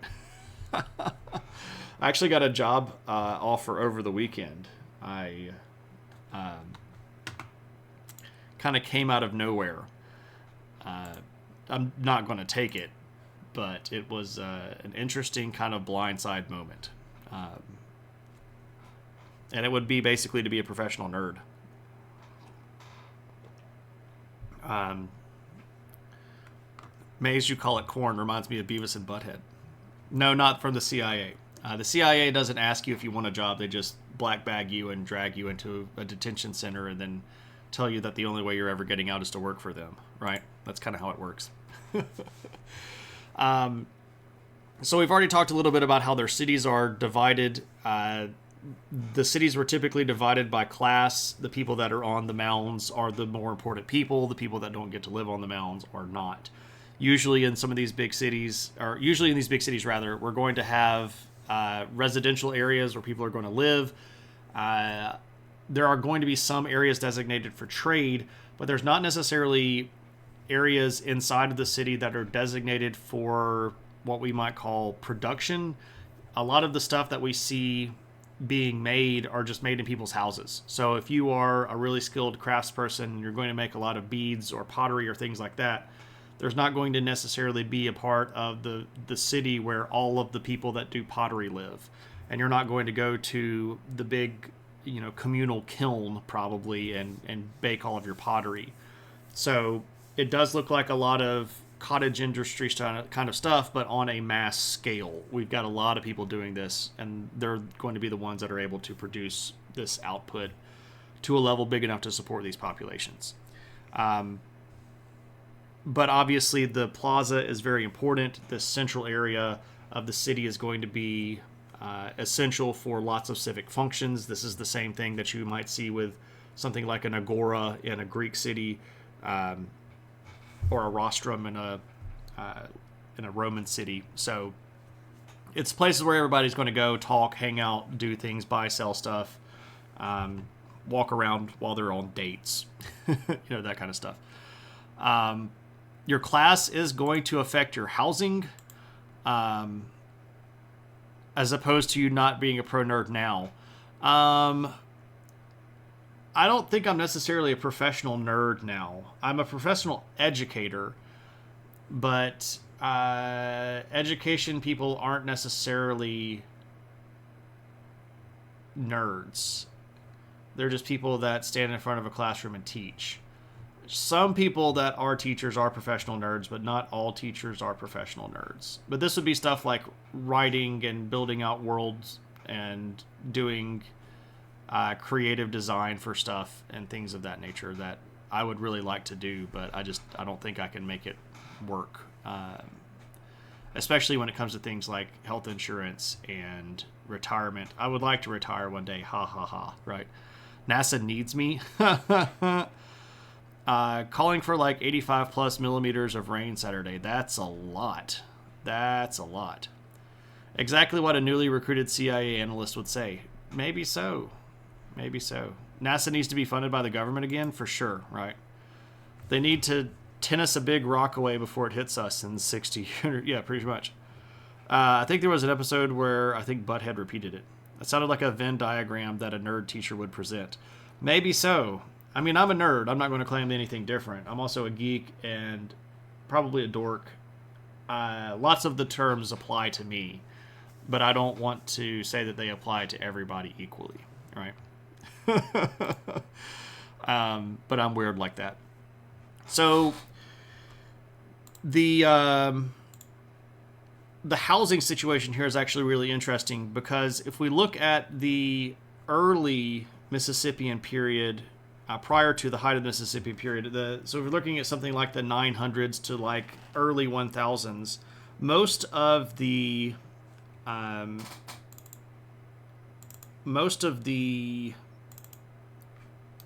I actually got a job offer over the weekend. I kind of came out of nowhere. I'm not going to take it, but it was an interesting kind of blindside moment. And it would be basically to be a professional nerd. Maze, you call it corn, reminds me of Beavis and Butthead. No, not from the CIA. The CIA doesn't ask you if you want a job. They just black bag you and drag you into a detention center and then tell you that the only way you're ever getting out is to work for them, right? That's kind of how it works. So we've already talked a little bit about how their cities are divided. The cities were typically divided by class. The people that are on the mounds are the more important people. The people that don't get to live on the mounds are not. Usually in these big cities, we're going to have residential areas where people are going to live. There are going to be some areas designated for trade, but there's not necessarily areas inside of the city that are designated for what we might call production. A lot of the stuff that we see being made are just made in people's houses. So if you are a really skilled craftsperson and you're going to make a lot of beads or pottery or things like that, there's not going to necessarily be a part of the city where all of the people that do pottery live. And you're not going to go to the big, communal kiln probably and bake all of your pottery. So it does look like a lot of cottage industry kind of stuff, but on a mass scale. We've got a lot of people doing this, and they're going to be the ones that are able to produce this output to a level big enough to support these populations. But obviously the plaza is very important. The central area of the city is going to be essential for lots of civic functions. This is the same thing that you might see with something like an agora in a Greek city, or a rostrum in a Roman city. So it's places where everybody's going to go, talk, hang out, do things, buy, sell stuff, walk around while they're on dates, that kind of stuff. Your class is going to affect your housing, as opposed to you not being a pro nerd now. I don't think I'm necessarily a professional nerd now. I'm a professional educator, but education people aren't necessarily nerds. They're just people that stand in front of a classroom and teach. Some people that are teachers are professional nerds, but not all teachers are professional nerds. But this would be stuff like writing and building out worlds and doing creative design for stuff and things of that nature that I would really like to do, but I don't think I can make it work. Especially when it comes to things like health insurance and retirement. I would like to retire one day. Ha ha ha. Right? NASA needs me. Calling for like 85 plus millimeters of rain Saturday. That's a lot. That's a lot. Exactly what a newly recruited CIA analyst would say. Maybe so. Maybe so. NASA needs to be funded by the government again, for sure, right? They need to tennis a big rock away before it hits us in 60 years. Yeah, pretty much. I think there was an episode where I think Butthead repeated it. It sounded like a Venn diagram that a nerd teacher would present. Maybe so. I mean, I'm a nerd. I'm not going to claim anything different. I'm also a geek and probably a dork. Lots of the terms apply to me, but I don't want to say that they apply to everybody equally, right? But I'm weird like that. So the housing situation here is actually really interesting because if we look at the early Mississippian period, prior to the height of the Mississippi period, so if we're looking at something like the 900s to like early 1000s, most of the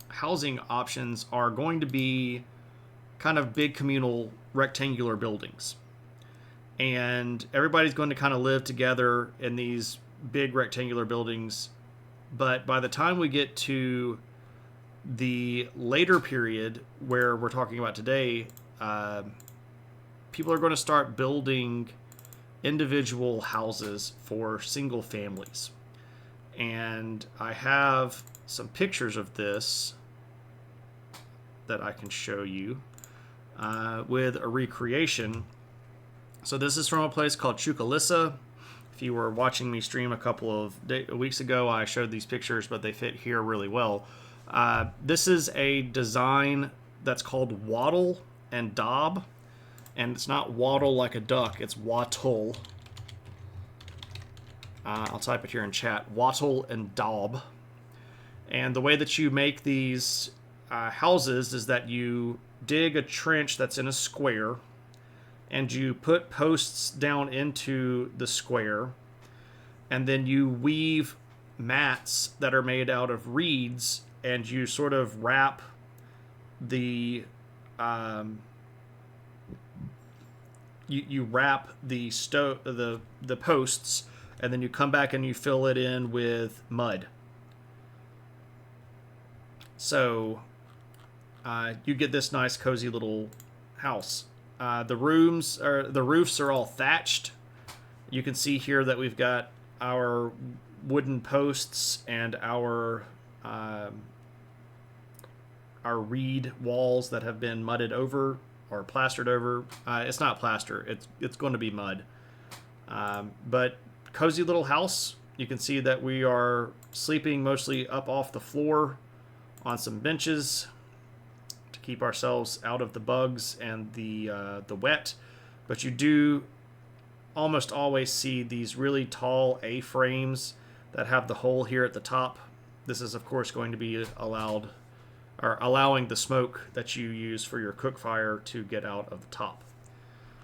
housing options are going to be kind of big communal rectangular buildings. And everybody's going to kind of live together in these big rectangular buildings. But by the time we get to the later period where we're talking about today, people are going to start building individual houses for single families. And I have some pictures of this that I can show you with a recreation. So this is from a place called Chucalissa. If you were watching me stream a couple of weeks ago, I showed these pictures, but they fit here really well. This is a design that's called Wattle and Daub. And it's not waddle like a duck, it's wattle. I'll type it here in chat. Wattle and Daub. And the way that you make these houses is that you dig a trench that's in a square, and you put posts down into the square, and then you weave mats that are made out of reeds, and you sort of wrap the you wrap the the posts, and then you come back and you fill it in with mud. So you get this nice cozy little house. The roofs are all thatched. You can see here that we've got our wooden posts and our reed walls that have been mudded over or plastered over. It's not plaster. It's going to be mud. But cozy little house. You can see that we are sleeping mostly up off the floor on some benches to keep ourselves out of the bugs and the wet. But you do almost always see these really tall A-frames that have the hole here at the top. This is, of course, going to be allowing the smoke that you use for your cook fire to get out of the top.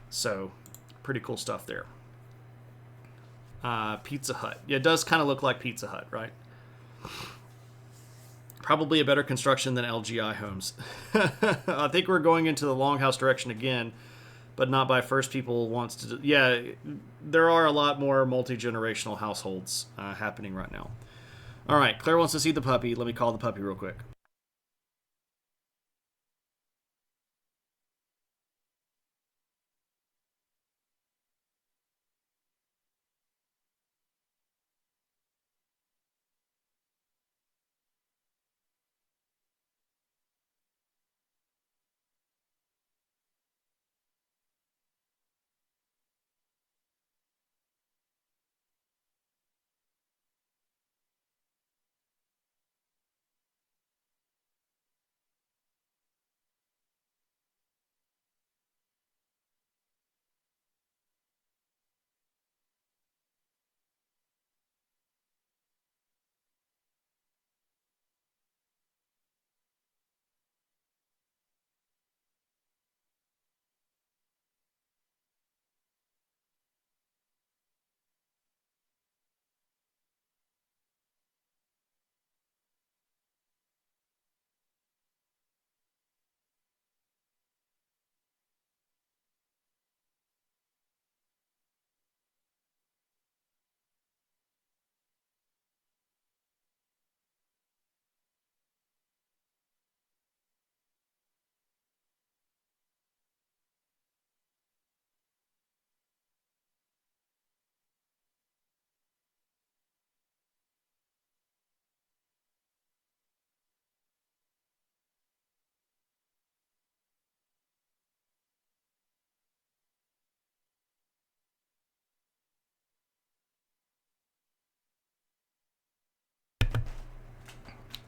So, pretty cool stuff there. Pizza Hut. Yeah, it does kind of look like Pizza Hut, right? Probably a better construction than LGI homes. I think we're going into the longhouse direction again, but not by First People wants to. Yeah, there are a lot more multi-generational households happening right now. All right, Claire wants to see the puppy. Let me call the puppy real quick.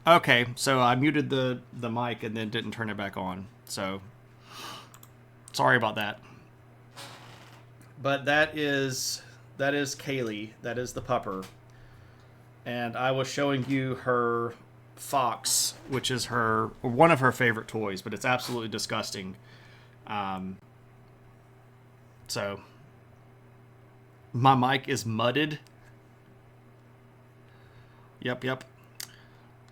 Okay, so I muted the mic and then didn't turn it back on. So sorry about that. But that is Kaylee. That is the pupper. And I was showing you her fox, which is one of her favorite toys, but it's absolutely disgusting. Um, so my mic is mudded. Yep.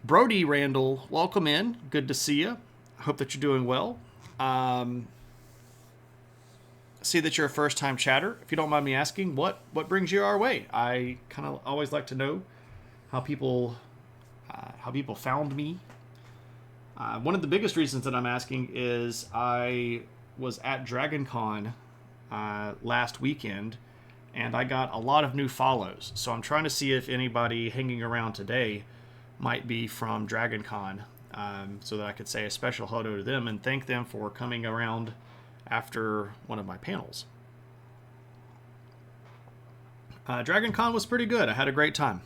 Brody Randall, welcome in. Good to see you. Hope that you're doing well. See that you're a first-time chatter. If you don't mind me asking, what brings you our way? I kind of always like to know how people found me. One of the biggest reasons that I'm asking is I was at Dragon Con last weekend, and I got a lot of new follows. So I'm trying to see if anybody hanging around today might be from Dragon Con, so that I could say a special hello to them and thank them for coming around after one of my panels. Dragon Con was pretty good. I had a great time.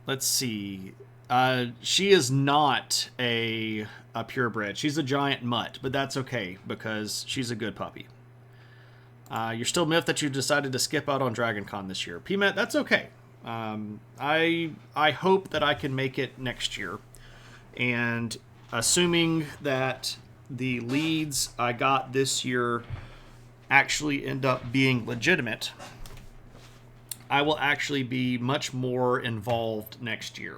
Let's see. She is not a purebred. She's a giant mutt, but that's okay because she's a good puppy. You're still miffed that you decided to skip out on Dragon Con this year. PMET, that's okay. I hope that I can make it next year. And assuming that the leads I got this year actually end up being legitimate, I will actually be much more involved next year.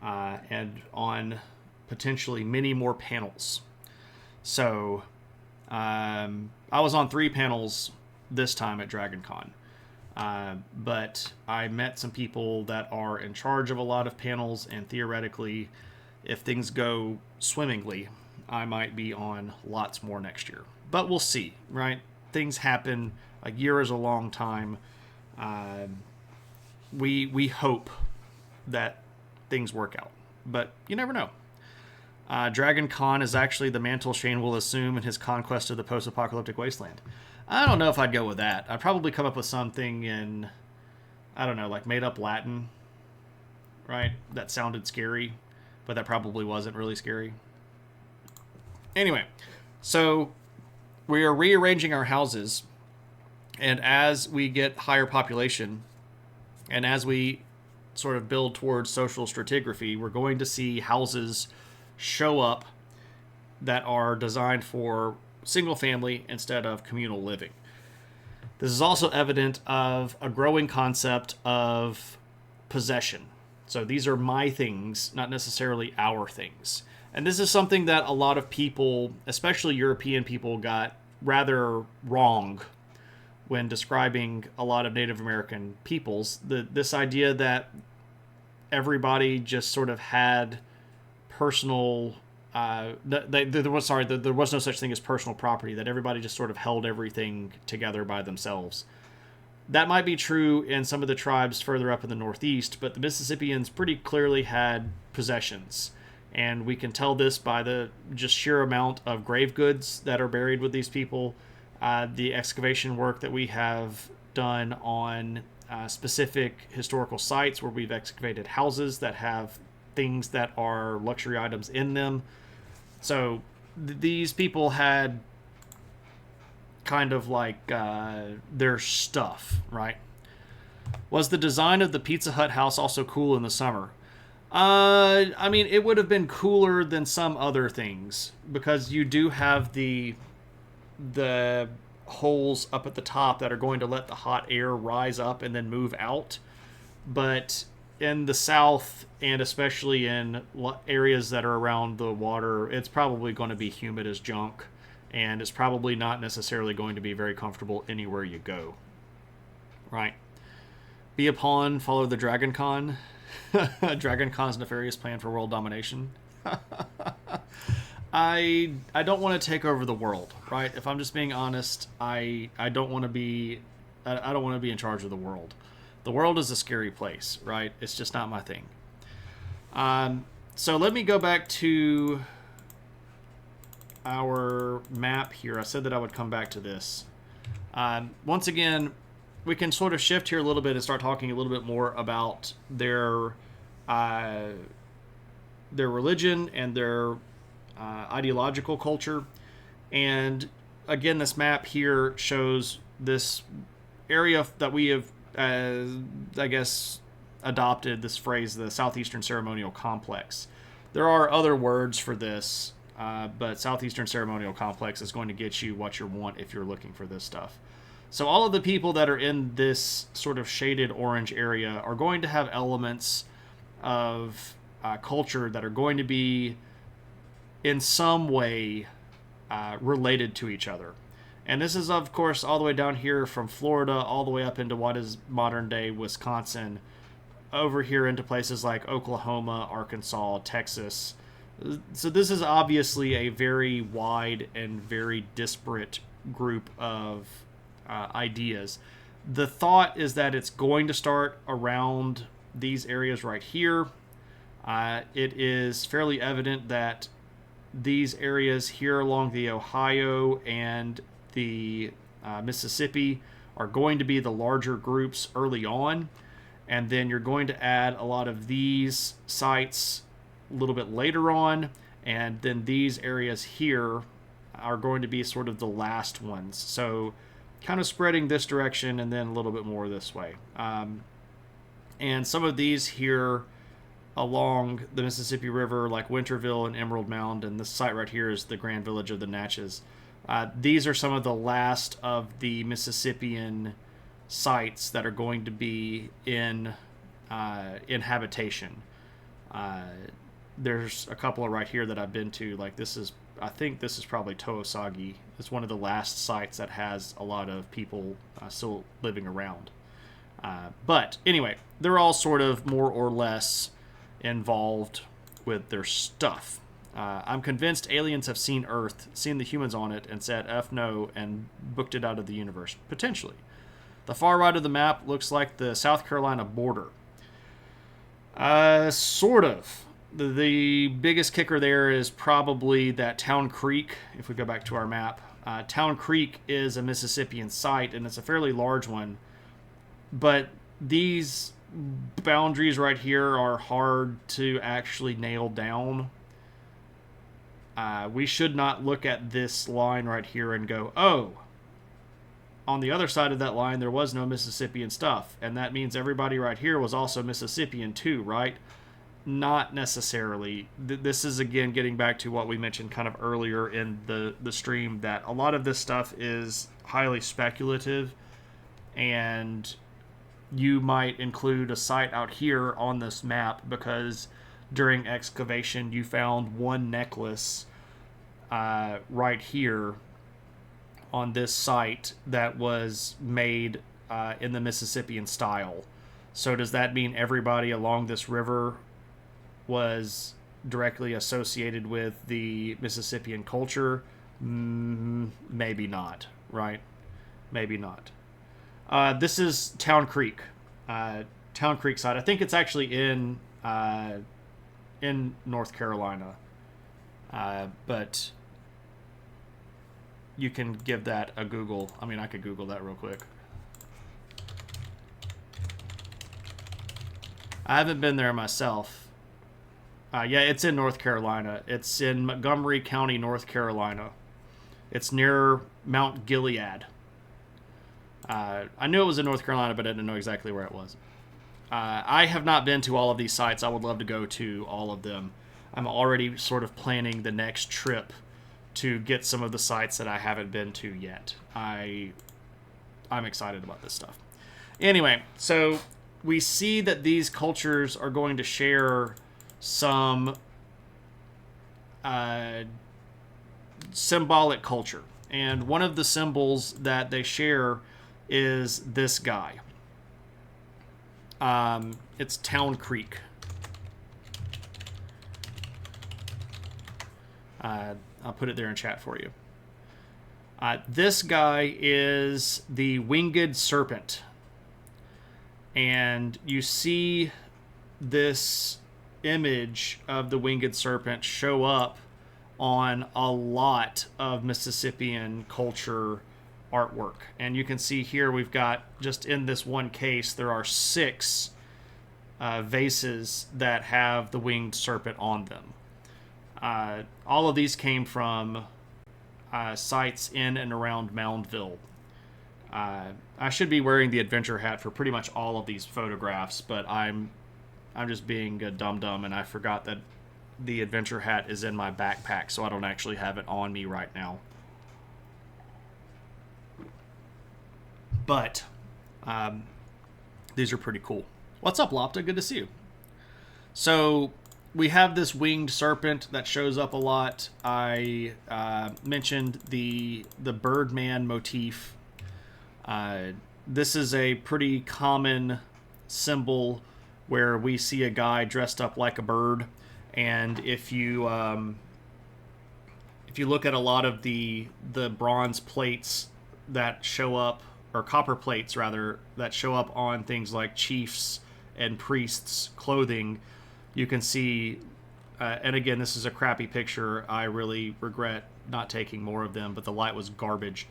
And on potentially many more panels. So I was on 3 panels this time at Dragon Con. But I met some people that are in charge of a lot of panels, and theoretically, if things go swimmingly, I might be on lots more next year. But we'll see, right? Things happen. A year is a long time. We hope that things work out, but you never know. Dragon Con is actually the mantle Shane will assume in his conquest of the post-apocalyptic wasteland. I don't know if I'd go with that. I'd probably come up with something in, I don't know, like made-up Latin, right? That sounded scary, but that probably wasn't really scary. Anyway, so we are rearranging our houses, and as we get higher population, and as we sort of build towards social stratigraphy, we're going to see houses show up that are designed for single family instead of communal living. This is also evident of a growing concept of possession. So these are my things, not necessarily our things. And this is something that a lot of people, especially European people, got rather wrong when describing a lot of Native American peoples. This idea that everybody just sort of had personal there was no such thing as personal property, that everybody just sort of held everything together by themselves. That might be true in some of the tribes further up in the Northeast, but the Mississippians pretty clearly had possessions. And we can tell this by the just sheer amount of grave goods that are buried with these people, the excavation work that we have done on specific historical sites where we've excavated houses that have things that are luxury items in them. So these people had kind of like their stuff, right? Was the design of the Pizza Hut house also cool in the summer? I mean, it would have been cooler than some other things because you do have the holes up at the top that are going to let the hot air rise up and then move out. But in the South, and especially in areas that are around the water, it's probably going to be humid as junk, and it's probably not necessarily going to be very comfortable anywhere you go. Right? Be a pawn, follow the Dragon Con. Dragon Con's nefarious plan for world domination. I don't want to take over the world, right? If I'm just being honest, I don't want to be in charge of the world. The world is a scary place, right? It's just not my thing. So let me go back to our map here. I said that I would come back to this. Once again, we can sort of shift here a little bit and start talking a little bit more about uh, their religion and their ideological culture. And again, this map here shows this area that we have, I guess, adopted this phrase, the Southeastern Ceremonial Complex. There are other words for this, but Southeastern Ceremonial Complex is going to get you what you want if you're looking for this stuff. So all of the people that are in this sort of shaded orange area are going to have elements of culture that are going to be in some way related to each other. And this is, of course, all the way down here from Florida all the way up into what is modern-day Wisconsin, over here into places like Oklahoma, Arkansas, Texas. So this is obviously a very wide and very disparate group of ideas. The thought is that it's going to start around these areas right here. It is fairly evident that these areas here along the Ohio and the Mississippi are going to be the larger groups early on, and then you're going to add a lot of these sites a little bit later on, and then these areas here are going to be sort of the last ones. So kind of spreading this direction and then a little bit more this way. And some of these here along the Mississippi River, like Winterville and Emerald Mound, and this site right here is the Grand Village of the Natchez. These are some of the last of the Mississippian sites that are going to be in habitation. There's a couple right here that I've been to. Like I think this is probably Toosagi. It's one of the last sites that has a lot of people still living around. But anyway, they're all sort of more or less involved with their stuff. I'm convinced aliens have seen Earth, seen the humans on it, and said F no, and booked it out of the universe. Potentially. The far right of the map looks like the South Carolina border. Sort of. The biggest kicker there is probably that Town Creek, if we go back to our map. Town Creek is a Mississippian site, and it's a fairly large one. But these boundaries right here are hard to actually nail down. We should not look at this line right here and go, oh, on the other side of that line there was no Mississippian stuff, and that means everybody right here was also Mississippian too, right? Not necessarily. This is, again, getting back to what we mentioned kind of earlier in the stream, that a lot of this stuff is highly speculative, and you might include a site out here on this map because during excavation you found one necklace right here on this site that was made in the Mississippian style. So does that mean everybody along this river was directly associated with the Mississippian culture? Maybe not, right? Maybe not. This is Town Creek. Town Creek side. I think it's actually in North Carolina. But you can give that a Google. I mean, I could Google that real quick. I haven't been there myself. Yeah, it's in North Carolina. It's in Montgomery County, North Carolina. It's near Mount Gilead. I knew it was in North Carolina, but I didn't know exactly where it was. I have not been to all of these sites. I would love to go to all of them. I'm already sort of planning the next trip to get some of the sites that I haven't been to yet. I'm excited about this stuff. Anyway, so we see that these cultures are going to share some symbolic culture. And one of the symbols that they share is this guy. It's Town Creek. I'll put it there in chat for you. This guy is the winged serpent. And you see this image of the winged serpent show up on a lot of Mississippian culture artwork. And you can see here we've got, just in this one case, there are 6 vases that have the winged serpent on them. All of these came from sites in and around Moundville. I should be wearing the adventure hat for pretty much all of these photographs, but I'm just being a dum-dum, and I forgot that the adventure hat is in my backpack, so I don't actually have it on me right now. But these are pretty cool. What's up, Lopta? Good to see you. So we have this winged serpent that shows up a lot. I mentioned the Birdman motif. This is a pretty common symbol where we see a guy dressed up like a bird. And if you look at a lot of the bronze plates that show up, or copper plates rather, that show up on things like chiefs and priests' clothing, you can see, and again, this is a crappy picture. I really regret not taking more of them, but the light was garbage.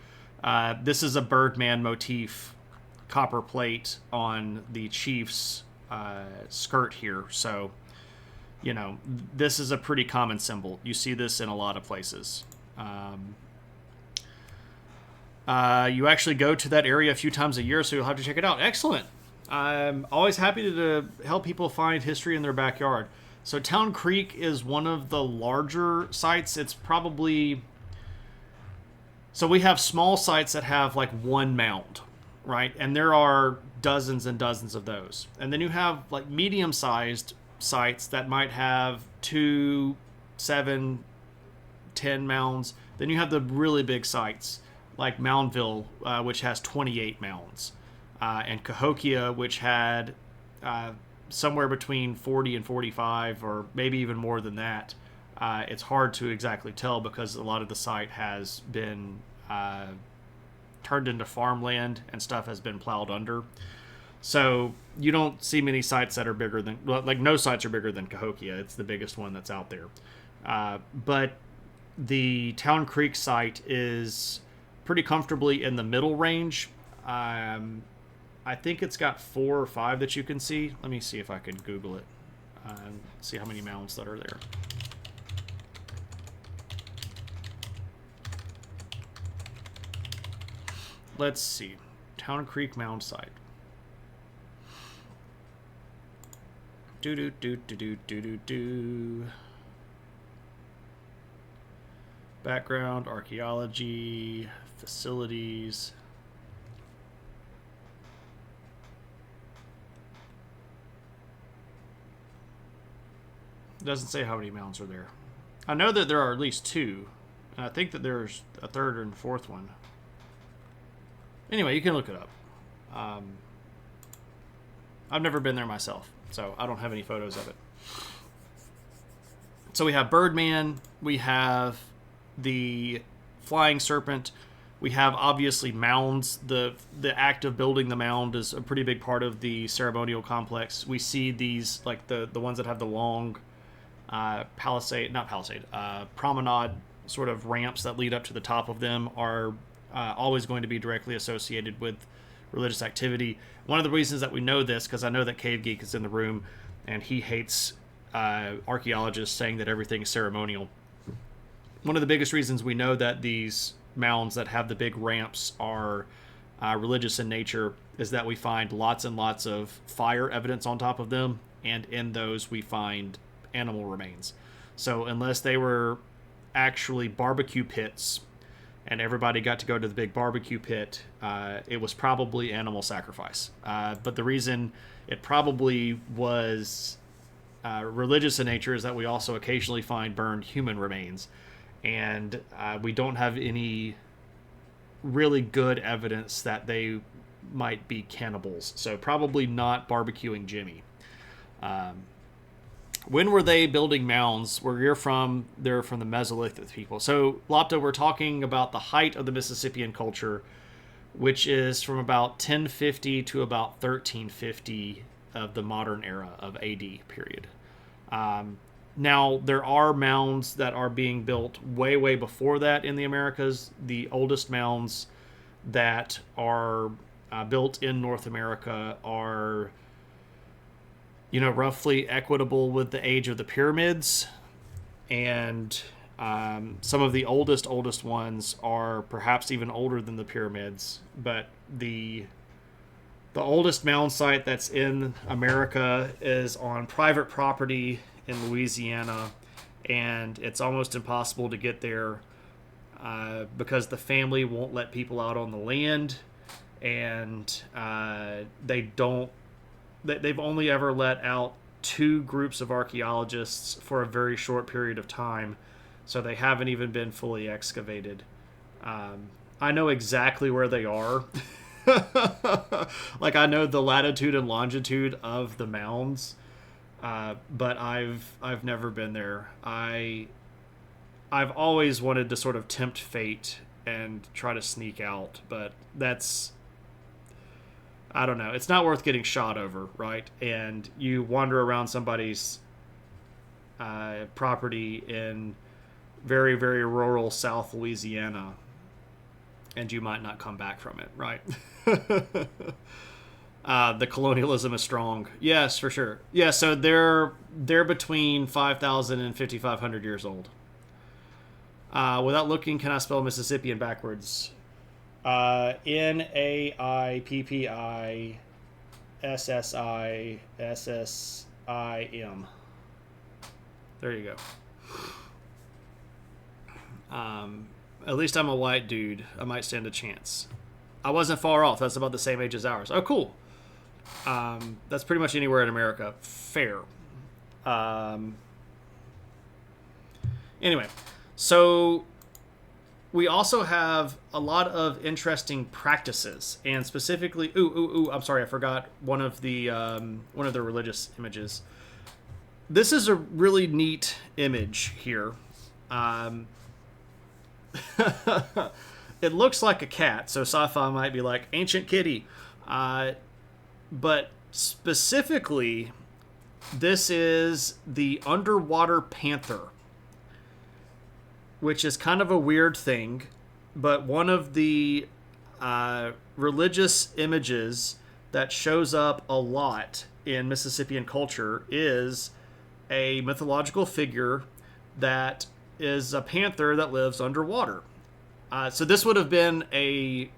This is a Birdman motif copper plate on the chief's skirt here. So, you know, this is a pretty common symbol. You see this in a lot of places. You actually go to that area a few times a year, so you'll have to check it out. Excellent. I'm always happy to help people find history in their backyard. So Town Creek is one of the larger sites. It's probably... So we have small sites that have like one mound, right? And there are dozens and dozens of those. And then you have like medium-sized sites that might have 2, 7, 10 mounds. Then you have the really big sites like Moundville, which has 28 mounds, and Cahokia, which had somewhere between 40 and 45, or maybe even more than that. It's hard to exactly tell because a lot of the site has been turned into farmland and stuff has been plowed under. So you don't see many sites that are bigger than, well, like no sites are bigger than Cahokia. It's the biggest one that's out there. But the Town Creek site is pretty comfortably in the middle range. I think it's got 4 or 5 that you can see. Let me see if I can Google it and see how many mounds that are there. Let's see. Town Creek mound site. Do. Background, archaeology, facilities. It doesn't say how many mounds are there. I know that there are at least 2, and I think that there's a 3rd and 4th one. Anyway, you can look it up. I've never been there myself, so I don't have any photos of it. So we have Birdman, we have the Flying Serpent, we have obviously mounds. The act of building the mound is a pretty big part of the ceremonial complex. We see these, like the ones that have the long promenade sort of ramps that lead up to the top of them are always going to be directly associated with religious activity. One of the reasons that we know this, because I know that Cave Geek is in the room and he hates archaeologists saying that everything is ceremonial. One of the biggest reasons we know that these mounds that have the big ramps are religious in nature is that we find lots and lots of fire evidence on top of them, and in those we find animal remains. So unless they were actually barbecue pits and everybody got to go to the big barbecue pit, it was probably animal sacrifice. But the reason it probably was religious in nature is that we also occasionally find burned human remains. And we don't have any really good evidence that they might be cannibals. So probably not barbecuing Jimmy. When were they building mounds? Where you're from, they're from the Mesolithic people. So, Lopta, we're talking about the height of the Mississippian culture, which is from about 1050 to about 1350 of the modern era of AD period. Now, there are mounds that are being built way, way before that in the Americas. The oldest mounds that are built in North America are, roughly equitable with the age of the pyramids. And some of the oldest ones are perhaps even older than the pyramids. But the oldest mound site that's in America is on private property in Louisiana, and it's almost impossible to get there because the family won't let people out on the land, and they've only ever let out 2 groups of archaeologists for a very short period of time, so they haven't even been fully excavated. I know exactly where they are. Like, I know the latitude and longitude of the mounds, but I've never been there. I've always wanted to sort of tempt fate and try to sneak out, but I don't know. It's not worth getting shot over, right? And you wander around somebody's property in very, very rural South Louisiana, and you might not come back from it, right? The colonialism is strong. Yes, for sure. Yeah, so they're between 5,000 and 5,500 years old. Without looking, can I spell Mississippian backwards? Naipississim. There you go. At least I'm a white dude. I might stand a chance. I wasn't far off. That's about the same age as ours. Oh, cool. That's pretty much anywhere in America. Fair. Anyway, so we also have a lot of interesting practices, and specifically, I'm sorry, I forgot one of the religious images. This is a really neat image here. It looks like a cat, so sci-fi might be like ancient kitty, but specifically, this is the underwater panther, which is kind of a weird thing, but one of the religious images that shows up a lot in Mississippian culture is a mythological figure that is a panther that lives underwater. So this would have been a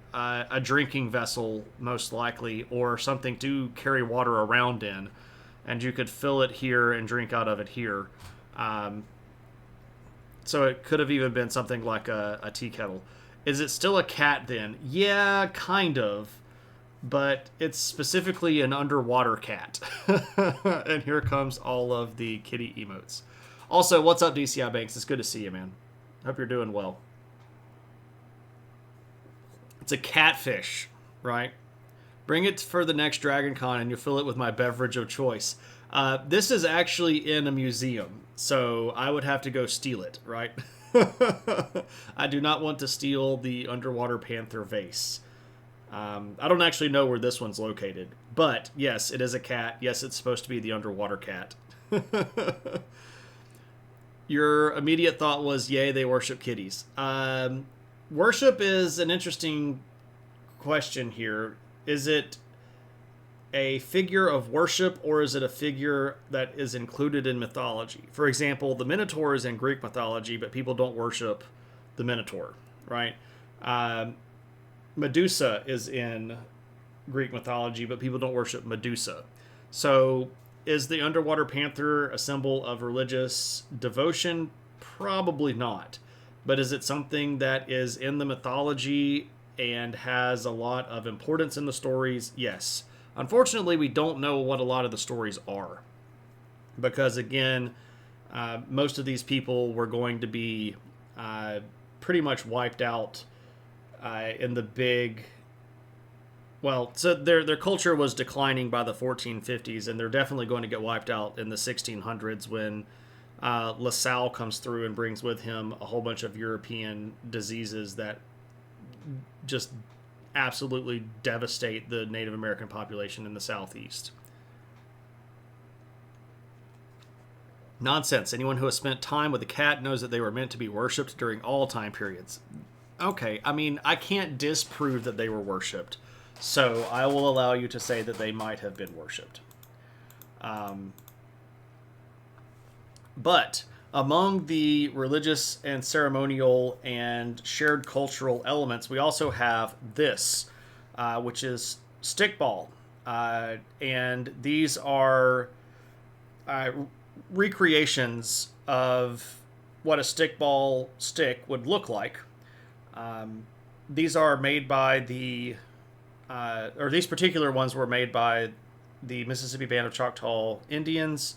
drinking vessel, most likely, or something to carry water around in, and you could fill it here and drink out of it here. So it could have even been something like a tea kettle. Is it still a cat then? Yeah, kind of. But it's specifically an underwater cat. And here comes all of the kitty emotes. Also, what's up, DCI Banks? It's good to see you, man. Hope you're doing well. It's a catfish, right? Bring it for the next Dragon Con and you'll fill it with my beverage of choice. This is actually in a museum, so I would have to go steal it, right? I do not want to steal the underwater panther vase. I don't actually know where this one's located, but yes, it is a cat. Yes, it's supposed to be the underwater cat. Your immediate thought was, yay, they worship kitties. Worship is an interesting question here. Is it a figure of worship, or is it a figure that is included in mythology? For example, the Minotaur is in Greek mythology, but people don't worship the Minotaur, right? Medusa is in Greek mythology, but people don't worship Medusa. So is the underwater panther a symbol of religious devotion? Probably not. But is it something that is in the mythology and has a lot of importance in the stories? Yes. Unfortunately, we don't know what a lot of the stories are. Because, again, most of these people were going to be pretty much wiped out in the big... Well, so their culture was declining by the 1450s, and they're definitely going to get wiped out in the 1600s when La Salle comes through and brings with him a whole bunch of European diseases that just absolutely devastate the Native American population in the Southeast. Nonsense. Anyone who has spent time with a cat knows that they were meant to be worshipped during all time periods. Okay, I mean, I can't disprove that they were worshipped, so I will allow you to say that they might have been worshipped. But among the religious and ceremonial and shared cultural elements, we also have this, which is stickball. And these are uh, recreations of what a stickball stick would look like. These are made by or these particular ones were made by the Mississippi Band of Choctaw Indians,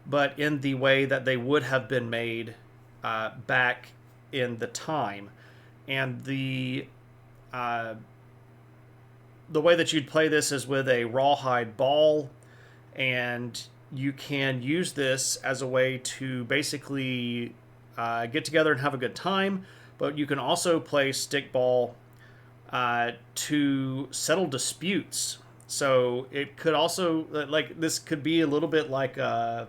but in the way that they would have been made back in the time. And the way that you'd play this is with a rawhide ball, and you can use this as a way to basically get together and have a good time. But you can also play stickball to settle disputes. So it could also, like, this could be a little bit like an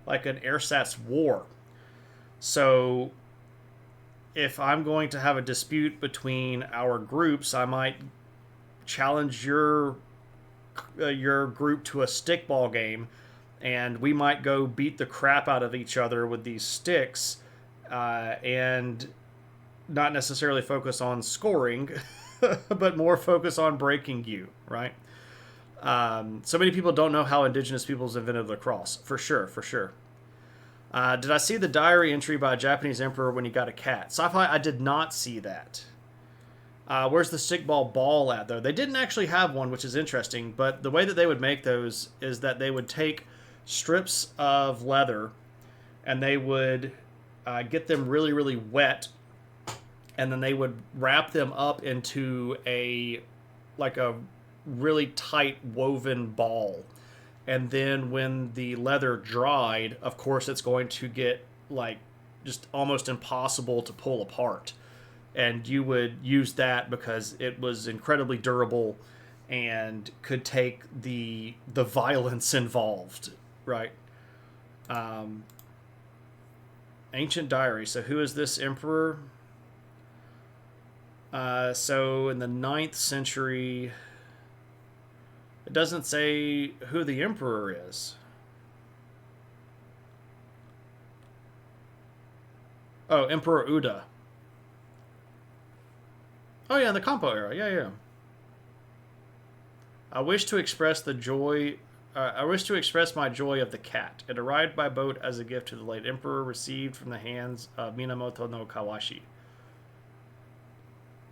ersatz war. So if I'm going to have a dispute between our groups, I might challenge your group to a stickball game, and we might go beat the crap out of each other with these sticks, and not necessarily focus on scoring, but more focus on breaking you, right? So many people don't know how indigenous peoples invented lacrosse. For sure, for sure. Did I see the diary entry by a Japanese emperor when he got a cat? Sci-fi, I did not see that. Where's the stickball ball at, though? They didn't actually have one, which is interesting, but the way that they would make those is that they would take strips of leather and they would get them really, really wet, and then they would wrap them up into a really tight woven ball. And then when the leather dried, of course, it's going to get just almost impossible to pull apart. And you would use that because it was incredibly durable and could take the violence involved, right? Ancient diary. So who is this emperor? So in the 9th century, it doesn't say who the emperor is. Oh, Emperor Uda. Oh yeah, in the Campo era. Yeah. I wish to express my joy of the cat. It arrived by boat as a gift to the late emperor, received from the hands of Minamoto no Kawashi.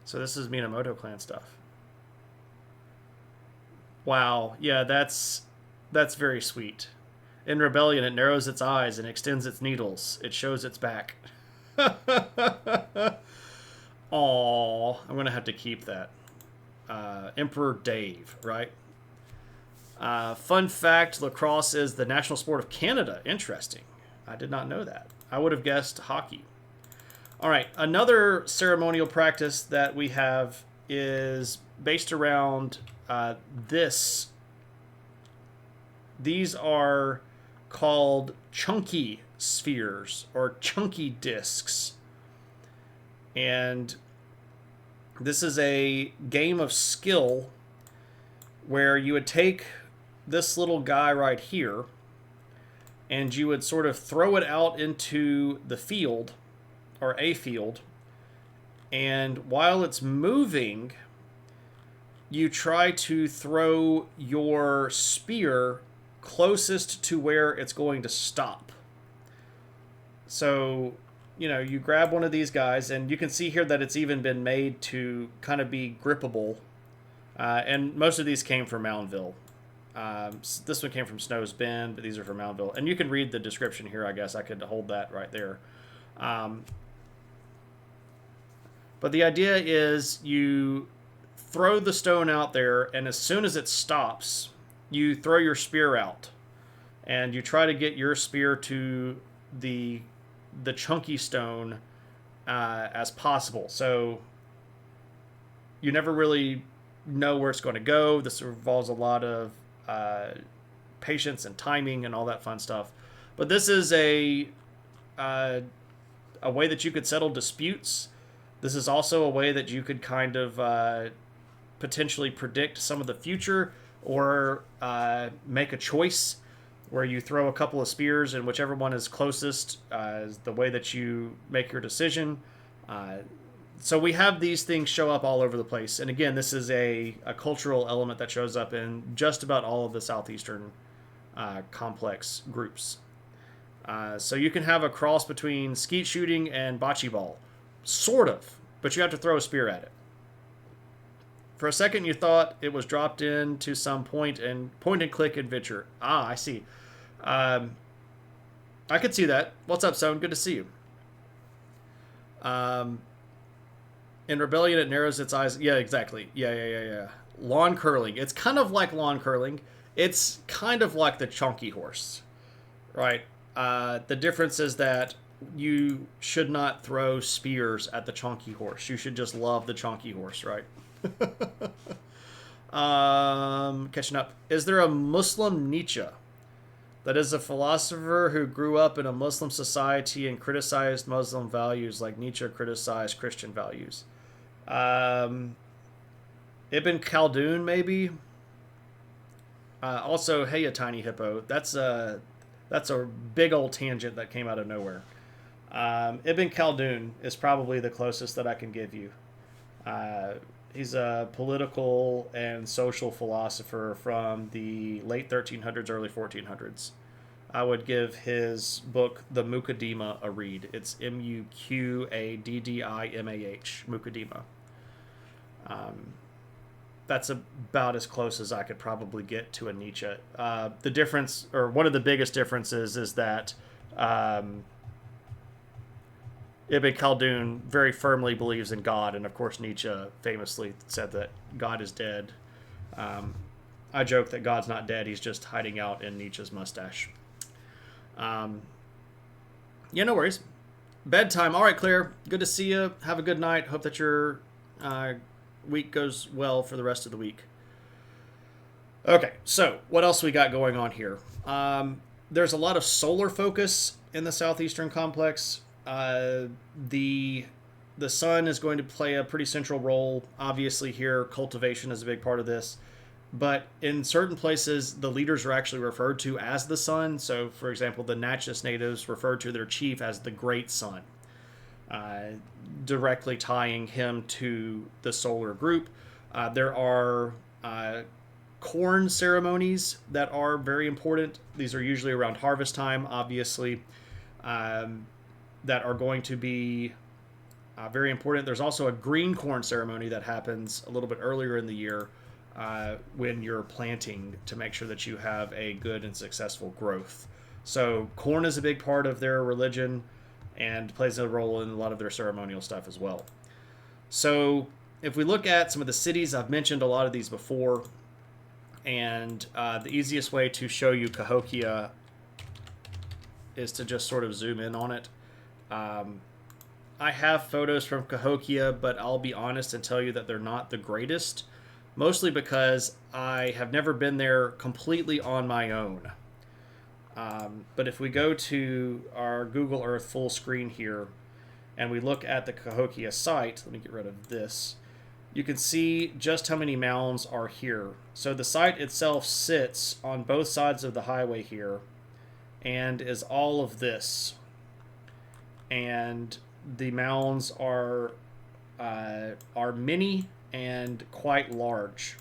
So this is Minamoto clan stuff. Wow, yeah, that's very sweet. In rebellion, it narrows its eyes and extends its needles. It shows its back. Aww, I'm gonna have to keep that. Emperor Dave, right? Fun fact: lacrosse is the national sport of Canada. Interesting. I did not know that. I would have guessed hockey. All right, another ceremonial practice that we have is based around this. These are called chunky spheres or chunky discs. And this is a game of skill where you would take this little guy right here and you would sort of throw it out into the field or a field. And while it's moving, you try to throw your spear closest to where it's going to stop. So, you grab one of these guys, and you can see here that it's even been made to kind of be grippable. And most of these came from Moundville. This one came from Snow's Bend, but these are from Moundville. And you can read the description here, I guess. I could hold that right there. But the idea is you throw the stone out there, and as soon as it stops, you throw your spear out. And you try to get your spear to the chunky stone as possible. So you never really know where it's going to go. This involves a lot of patience and timing and all that fun stuff. But this is a way that you could settle disputes. This is also a way that you could kind of potentially predict some of the future, or make a choice where you throw a couple of spears, and whichever one is closest is the way that you make your decision. So we have these things show up all over the place. And again, this is a cultural element that shows up in just about all of the Southeastern complex groups. So you can have a cross between skeet shooting and bocce ball, sort of, but you have to throw a spear at it. For a second, you thought it was dropped into some point and click adventure. Ah, I see. I could see that. What's up, Stone? Good to see you. In Rebellion, it narrows its eyes. Yeah, exactly. Yeah. Lawn curling. It's kind of like lawn curling. It's kind of like the chonky horse, right? The difference is that you should not throw spears at the chonky horse. You should just love the chonky horse, right? Catching up. Is there a Muslim Nietzsche? That is a philosopher who grew up in a Muslim society and criticized Muslim values like Nietzsche criticized Christian values. Ibn Khaldun, maybe? Also, hey, a tiny hippo. That's a big old tangent that came out of nowhere. Ibn Khaldun is probably the closest that I can give you. He's a political and social philosopher from the late 1300s, early 1400s. I would give his book, The Mukaddima, a read. It's Muqaddimah, Mukaddima. That's about as close as I could probably get to a Nietzsche. The difference, or one of the biggest differences, is that Ibn Khaldun very firmly believes in God, and of course Nietzsche famously said that God is dead. I joke that God's not dead, he's just hiding out in Nietzsche's mustache. Yeah, no worries. Bedtime. All right, Claire, good to see you. Have a good night. Hope that your week goes well for the rest of the week. Okay, so what else we got going on here? There's a lot of solar focus in the Southeastern complex. The sun is going to play a pretty central role. Obviously here, cultivation is a big part of this. But in certain places, the leaders are actually referred to as the sun. So, for example, the Natchez natives referred to their chief as the Great Sun, directly tying him to the solar group. There are corn ceremonies that are very important. These are usually around harvest time, obviously, that are going to be very important. There's also a green corn ceremony that happens a little bit earlier in the year when you're planting, to make sure that you have a good and successful growth. So corn is a big part of their religion and plays a role in a lot of their ceremonial stuff as well. So if we look at some of the cities, I've mentioned a lot of these before, and the easiest way to show you Cahokia is to just sort of zoom in on it. I have photos from Cahokia, but I'll be honest and tell you that they're not the greatest, mostly because I have never been there completely on my own. But if we go to our Google Earth full screen here, and we look at the Cahokia site, let me get rid of this, you can see just how many mounds are here. So the site itself sits on both sides of the highway here, and is all of this. And the mounds are many and quite large.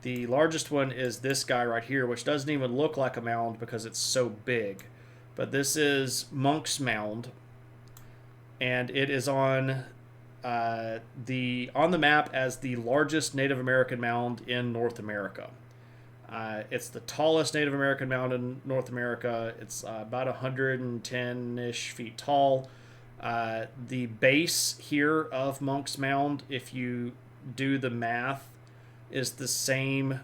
The largest one is this guy right here, which doesn't even look like a mound because it's so big. But this is Monk's Mound, and it is on the map as the largest Native American mound in North America. It's the tallest Native American mound in North America. It's about 110-ish feet tall. The base here of Monk's Mound, if you do the math, is the same,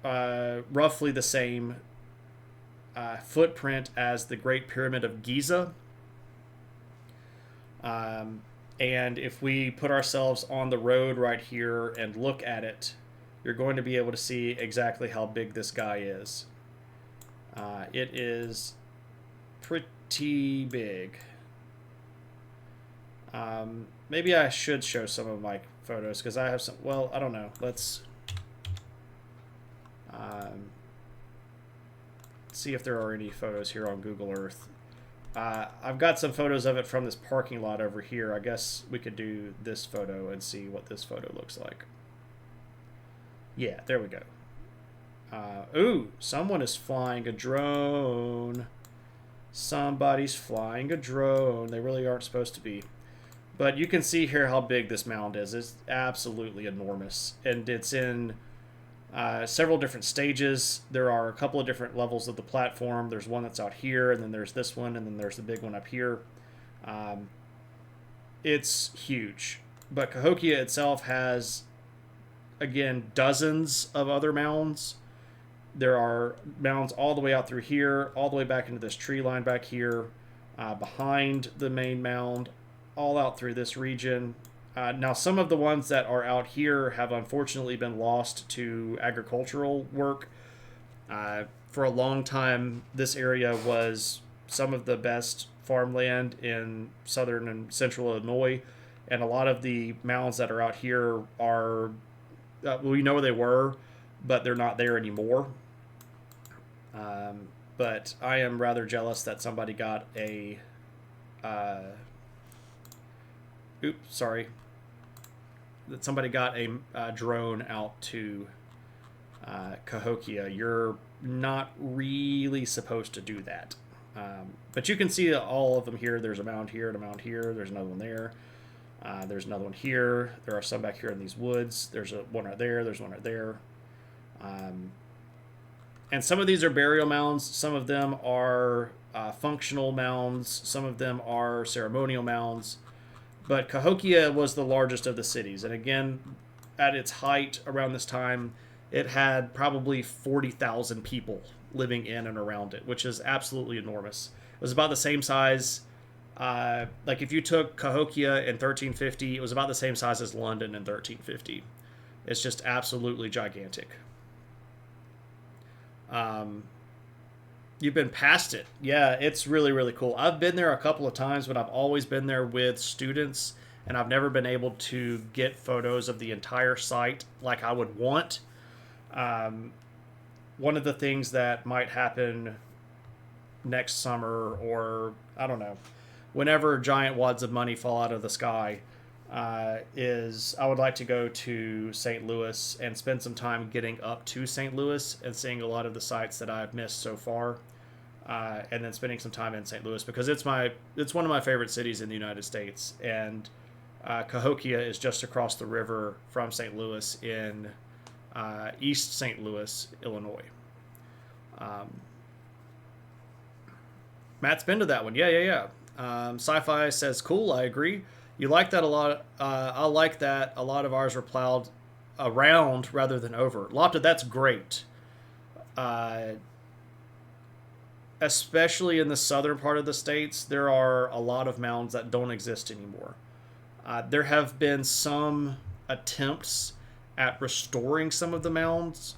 roughly the same footprint as the Great Pyramid of Giza. And if we put ourselves on the road right here and look at it, you're going to be able to see exactly how big this guy is. It is pretty big. Maybe I should show some of my photos because I have some. Well, I don't know. Um, see if there are any photos here on Google Earth. I've got some photos of it from this parking lot over here. I guess we could do this photo and see what this photo looks like. Yeah, there we go. Ooh, someone is flying a drone. Somebody's flying a drone. They really aren't supposed to be. But you can see here how big this mound is. It's absolutely enormous. And it's in several different stages. There are a couple of different levels of the platform. There's one that's out here, and then there's this one, and then there's the big one up here. It's huge. But Cahokia itself has, again, dozens of other mounds. There are mounds all the way out through here, all the way back into this tree line back here, behind the main mound, all out through this region. Now, some of the ones that are out here have unfortunately been lost to agricultural work. For a long time, this area was some of the best farmland in southern and central Illinois, and a lot of the mounds that are out here are, we know where they were, but they're not there anymore. But I am rather jealous that somebody got a that somebody got a drone out to Cahokia. You're not really supposed to do that. But you can see all of them here. There's a mound here and a mound here. There's another one there. There's another one here. There are some back here in these woods. There's one right there. There's one right there. And some of these are burial mounds. Some of them are functional mounds. Some of them are ceremonial mounds. But Cahokia was the largest of the cities. And again, at its height around this time, it had probably 40,000 people living in and around it, which is absolutely enormous. It was about the same size. Like if you took Cahokia in 1350, it was about the same size as London in 1350. It's just absolutely gigantic. You've been past it. Yeah, it's really, really cool. I've been there a couple of times, but I've always been there with students, and I've never been able to get photos of the entire site like I would want. One of the things that might happen next summer, or I don't know, whenever giant wads of money fall out of the sky, is I would like to go to St. Louis and spend some time getting up to St. Louis and seeing a lot of the sites that I've missed so far, and then spending some time in St. Louis because it's one of my favorite cities in the United States, and Cahokia is just across the river from St. Louis in East St. Louis, Illinois. Matt's been to that one. Yeah. Sci-Fi says, cool, I agree. You like that a lot. I like that a lot of ours were plowed around rather than over. Lopta, that's great. Especially in the southern part of the states, there are a lot of mounds that don't exist anymore. There have been some attempts at restoring some of the mounds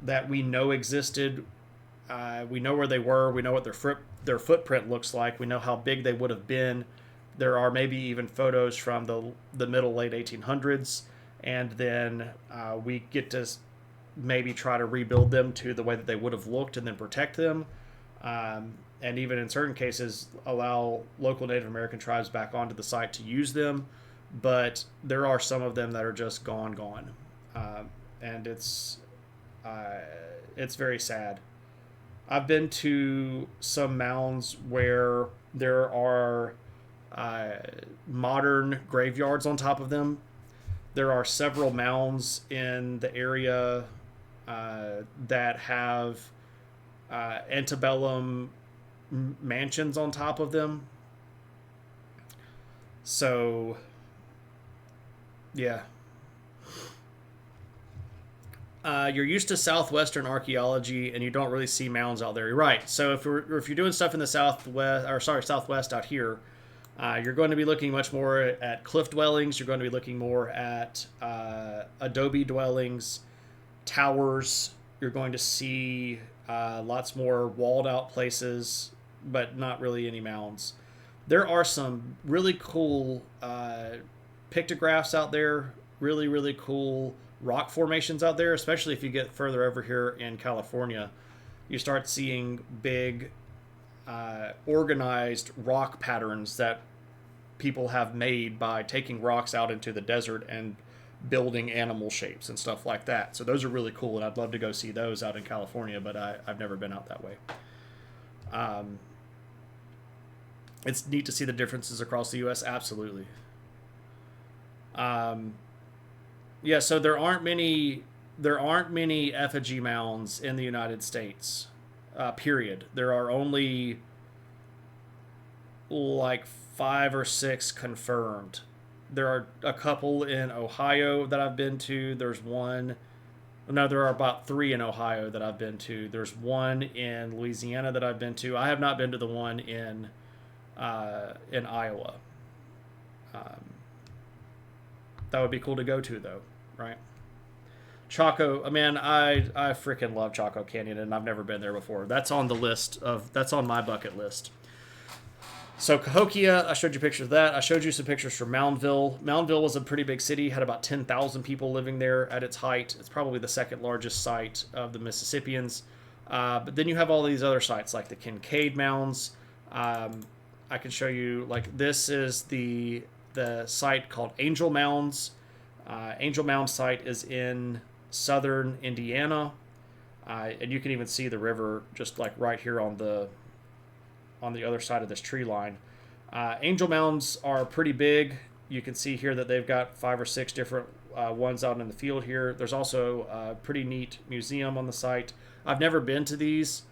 that we know existed. We know where they were. We know what their footprint looks like. We know how big they would have been. There are maybe even photos from the middle, late 1800s, and then we get to maybe try to rebuild them to the way that they would have looked and then protect them. And even in certain cases, allow local Native American tribes back onto the site to use them. But there are some of them that are just gone. And it's very sad. I've been to some mounds where there are modern graveyards on top of them. There are several mounds in the area that have antebellum mansions on top of them. So, yeah. You're used to southwestern archaeology, and you don't really see mounds out there. You're right. So if you're doing stuff in the southwest out here, you're going to be looking much more at cliff dwellings. You're going to be looking more at adobe dwellings, towers. You're going to see lots more walled out places, but not really any mounds. There are some really cool pictographs out there, really, really cool rock formations out there, especially if you get further over here in California. You start seeing big, organized rock patterns that people have made by taking rocks out into the desert and building animal shapes and stuff like that. So those are really cool, and I'd love to go see those out in California, but I've never been out that way. Um, it's neat to see the differences across the U.S. Absolutely. Um, yeah, so there aren't many effigy mounds in the United States. Period. There are only like 5 or 6 confirmed. There are a couple in Ohio that I've been to. There's one. No, there are about 3 in Ohio that I've been to. There's one in Louisiana that I've been to. I have not been to the one in Iowa. Um, that would be cool to go to, though, right? Chaco, man, I freaking love Chaco Canyon, and I've never been there before. That's on my bucket list. So Cahokia, I showed you pictures of that. I showed you some pictures from Moundville. Moundville was a pretty big city, had about 10,000 people living there at its height. It's probably the second largest site of the Mississippians. But then you have all these other sites like the Kincaid Mounds. I can show you, like, this is the site called Angel Mounds. Angel Mound site is in southern Indiana. And you can even see the river just like right here on the other side of this tree line. Angel mounds are pretty big. You can see here that they've got 5 or 6 different ones out in the field here. There's also a pretty neat museum on the site. I've never been to these,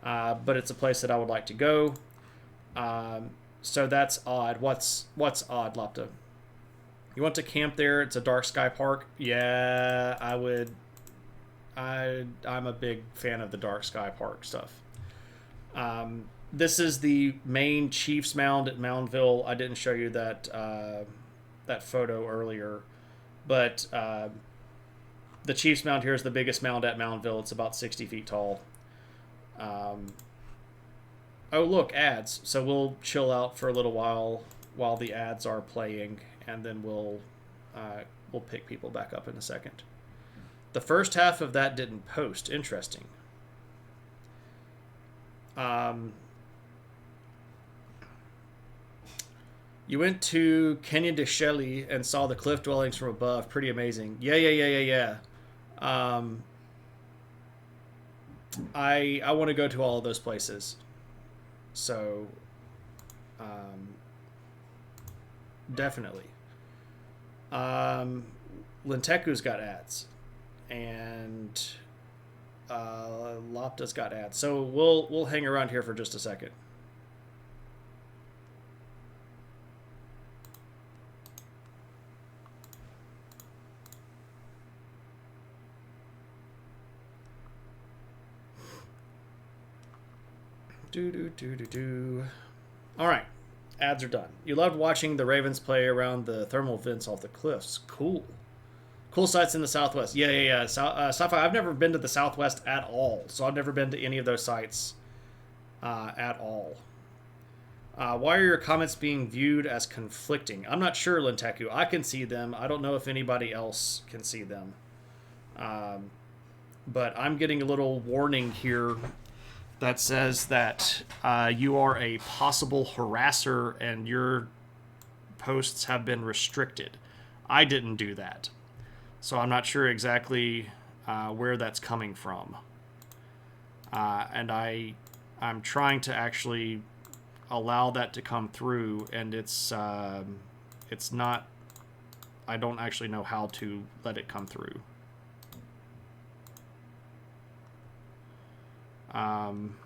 but it's a place that I would like to go. So that's odd. What's odd, Lapta? You want to camp there? It's a dark sky park. Yeah, I would. I'm a big fan of the dark sky park stuff. This is the main Chiefs Mound at Moundville. I didn't show you that photo earlier, but the Chiefs Mound here is the biggest mound at Moundville. It's about 60 feet tall. Oh, look, ads. So we'll chill out for a little while the ads are playing, and then we'll pick people back up in a second. The first half of that didn't post. Interesting. You went to Canyon de Chelly and saw the cliff dwellings from above. Pretty amazing. Yeah. I want to go to all of those places. So, definitely. Lenteku's got ads, and Lopta's got ads. So we'll hang around here for just a second. All right, ads are done. You loved watching the Ravens play around the thermal vents off the cliffs. Cool sites in the Southwest. Yeah. Sci-fi. I've never been to the Southwest at all, so I've never been to any of those sites at all. Why are your comments being viewed as conflicting? I'm not sure, Lenteku. I can see them. I don't know if anybody else can see them. But I'm getting a little warning here that says that you are a possible harasser and your posts have been restricted. I didn't do that. So I'm not sure exactly where that's coming from. And I'm trying to actually allow that to come through, and it's not, I don't actually know how to let it come through. I'm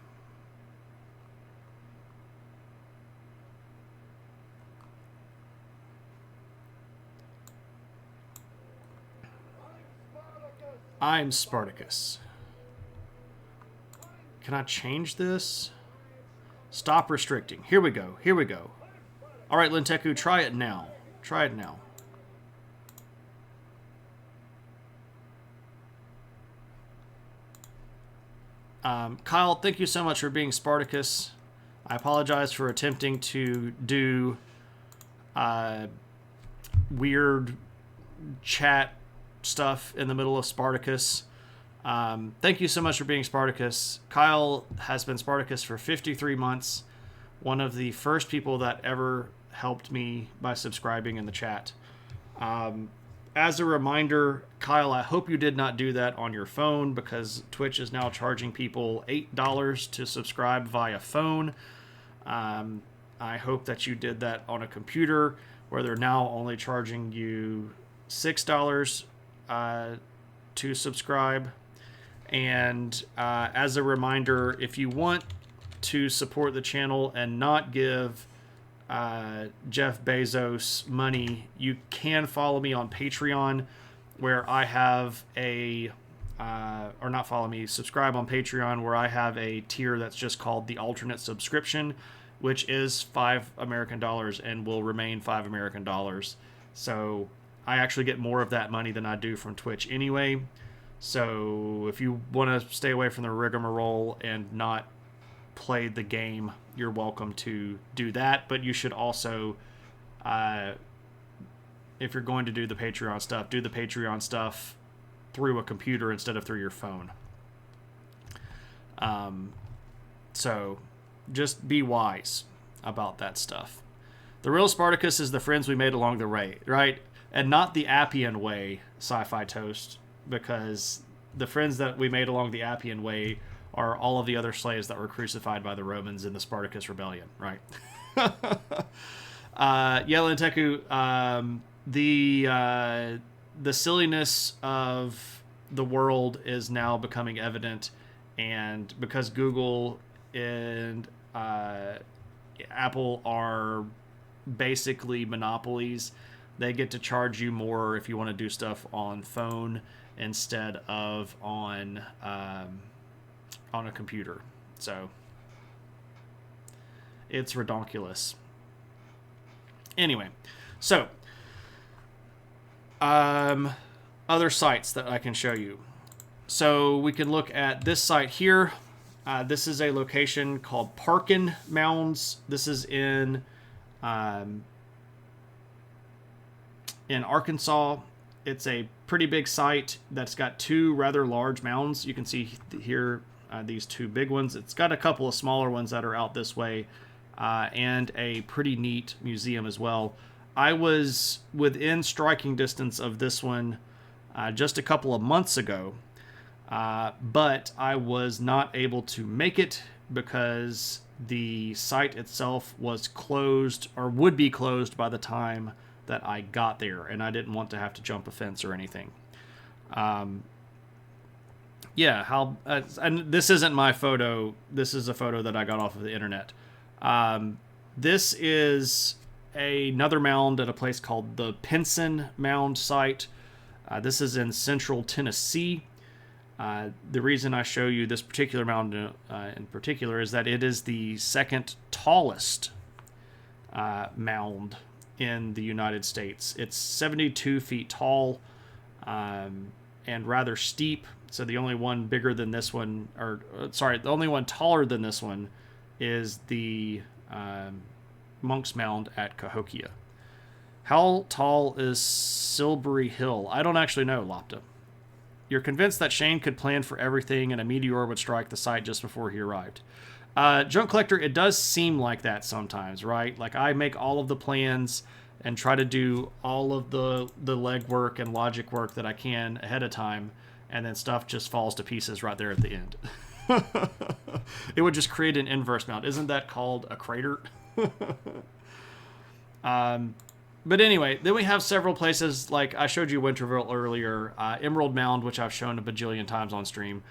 Spartacus. Can I change this? Stop restricting. Here we go. All right, Lenteku, try it now. Kyle, thank you so much for being Spartacus. I apologize for attempting to do weird chat stuff in the middle of Spartacus. Thank you so much for being Spartacus. Kyle has been Spartacus for 53 months. One of the first people that ever helped me by subscribing in the chat. As a reminder, Kyle, I hope you did not do that on your phone, because Twitch is now charging people $8 to subscribe via phone. I hope that you did that on a computer, where they're now only charging you $6 to subscribe. And as a reminder, if you want to support the channel and not give Jeff Bezos money, you can follow me on Patreon, where I have or not follow me, subscribe on Patreon, where I have a tier that's just called the alternate subscription, which is $5 American and will remain $5 American. So I actually get more of that money than I do from Twitch anyway. So if you want to stay away from the rigmarole and not play the game, you're welcome to do that. But you should also, if you're going to do the Patreon stuff, do the Patreon stuff through a computer instead of through your phone. So just be wise about that stuff. The real Spartacus is the friends we made along the way, right? And not the Appian way, Sci-Fi Toast, because the friends that we made along the Appian way are all of the other slaves that were crucified by the Romans in the Spartacus Rebellion, right? Yelenteku, the silliness of the world is now becoming evident, and because Google and Apple are basically monopolies, they get to charge you more if you want to do stuff on phone instead of on a computer. So it's redonkulous. Anyway, so other sites that I can show you. So we can look at this site here. This is a location called Parkin Mounds. This is in Arkansas. It's a pretty big site that's got two rather large mounds. You can see here these two big ones. It's got a couple of smaller ones that are out this way, and a pretty neat museum as well. I was within striking distance of this one just a couple of months ago, but I was not able to make it because the site itself was closed, or would be closed by the time that I got there, and I didn't want to have to jump a fence or anything. And this isn't my photo. This is a photo that I got off of the internet. This is another mound at a place called the Pinson Mound site. This is in central Tennessee. The reason I show you this particular mound in particular is that it is the second tallest mound in the United States. It's 72 feet tall and rather steep. So the only one bigger than this one, the only one taller than this one is the Monk's Mound at Cahokia. How tall is Silbury Hill? I don't actually know, Lopta. You're convinced that Shane could plan for everything and a meteor would strike the site just before he arrived. Junk Collector, it does seem like that sometimes, right? Like I make all of the plans and try to do all of the legwork and logic work that I can ahead of time, and then stuff just falls to pieces right there at the end. It would just create an inverse mount. Isn't that called a crater? But anyway, then we have several places, like I showed you Winterville earlier, Emerald Mound, which I've shown a bajillion times on stream.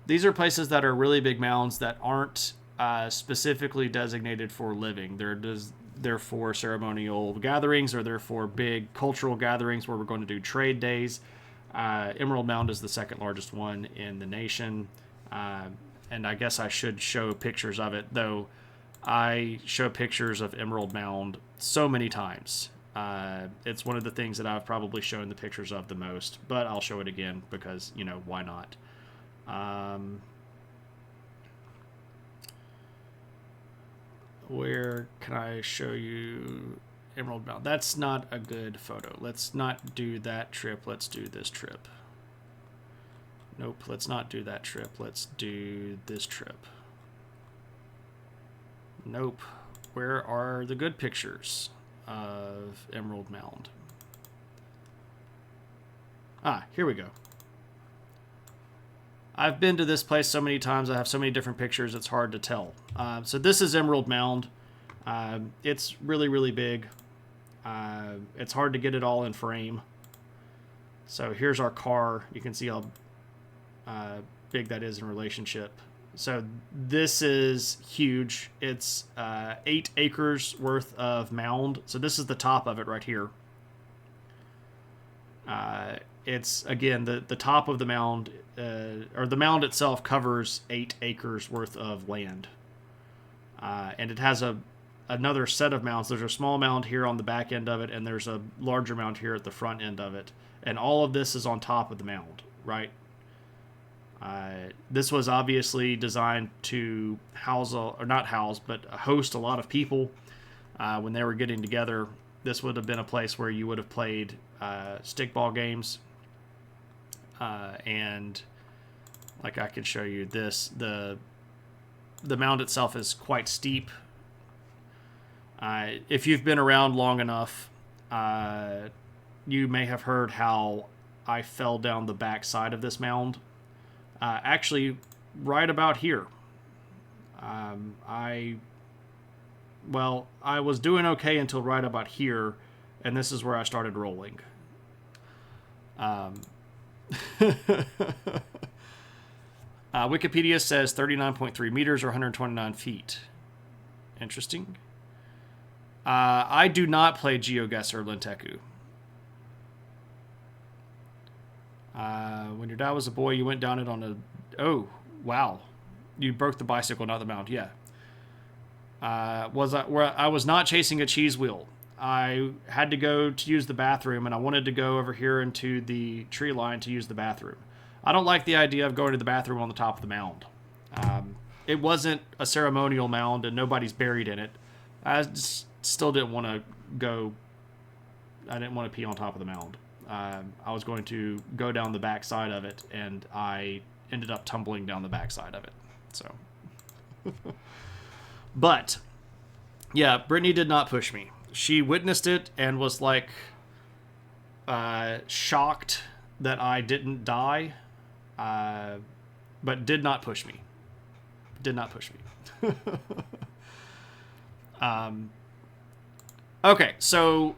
These are places that are really big mounds that aren't specifically designated for living. They're for ceremonial gatherings, or they're for big cultural gatherings where we're going to do trade days. Emerald Mound is the second largest one in the nation. And I guess I should show pictures of it, though I show pictures of Emerald Mound so many times. It's one of the things that I've probably shown the pictures of the most, but I'll show it again because, why not? Where can I show you Emerald Mound? That's not a good photo. Let's not do that trip. Let's do this trip. Nope, let's not do that trip. Let's do this trip. Nope. Where are the good pictures of Emerald Mound? Ah, here we go. I've been to this place so many times. I have so many different pictures, it's hard to tell. So this is Emerald Mound. It's really, really big. It's hard to get it all in frame. So here's our car. You can see how big that is in relationship. So this is huge. It's 8 acres worth of mound. So this is the top of it right here. It's, again, the top of the mound, or the mound itself covers 8 acres worth of land. And it has another set of mounds. There's a small mound here on the back end of it, and there's a larger mound here at the front end of it. And all of this is on top of the mound, right? This was obviously designed to house, or not house, but host a lot of people when they were getting together. This would have been a place where you would have played stickball games. And like I could show you this, the mound itself is quite steep. If you've been around long enough, you may have heard how I fell down the back side of this mound. Actually, right about here. I was doing okay until right about here, and this is where I started rolling. Wikipedia says 39.3 meters or 129 feet. Interesting. I do not play GeoGuessr or Lenteku. When your dad was a boy, you went down it on a... Oh, wow. You broke the bicycle, not the mound. Yeah. I was not chasing a cheese wheel. I had to go to use the bathroom, and I wanted to go over here into the tree line to use the bathroom. I don't like the idea of going to the bathroom on the top of the mound. It wasn't a ceremonial mound, and nobody's buried in it. I just still didn't want to go... I didn't want to pee on top of the mound. I was going to go down the back side of it, and I ended up tumbling down the back side of it. So, but yeah, Brittany did not push me. She witnessed it and was like shocked that I didn't die, but did not push me. Did not push me. Okay, so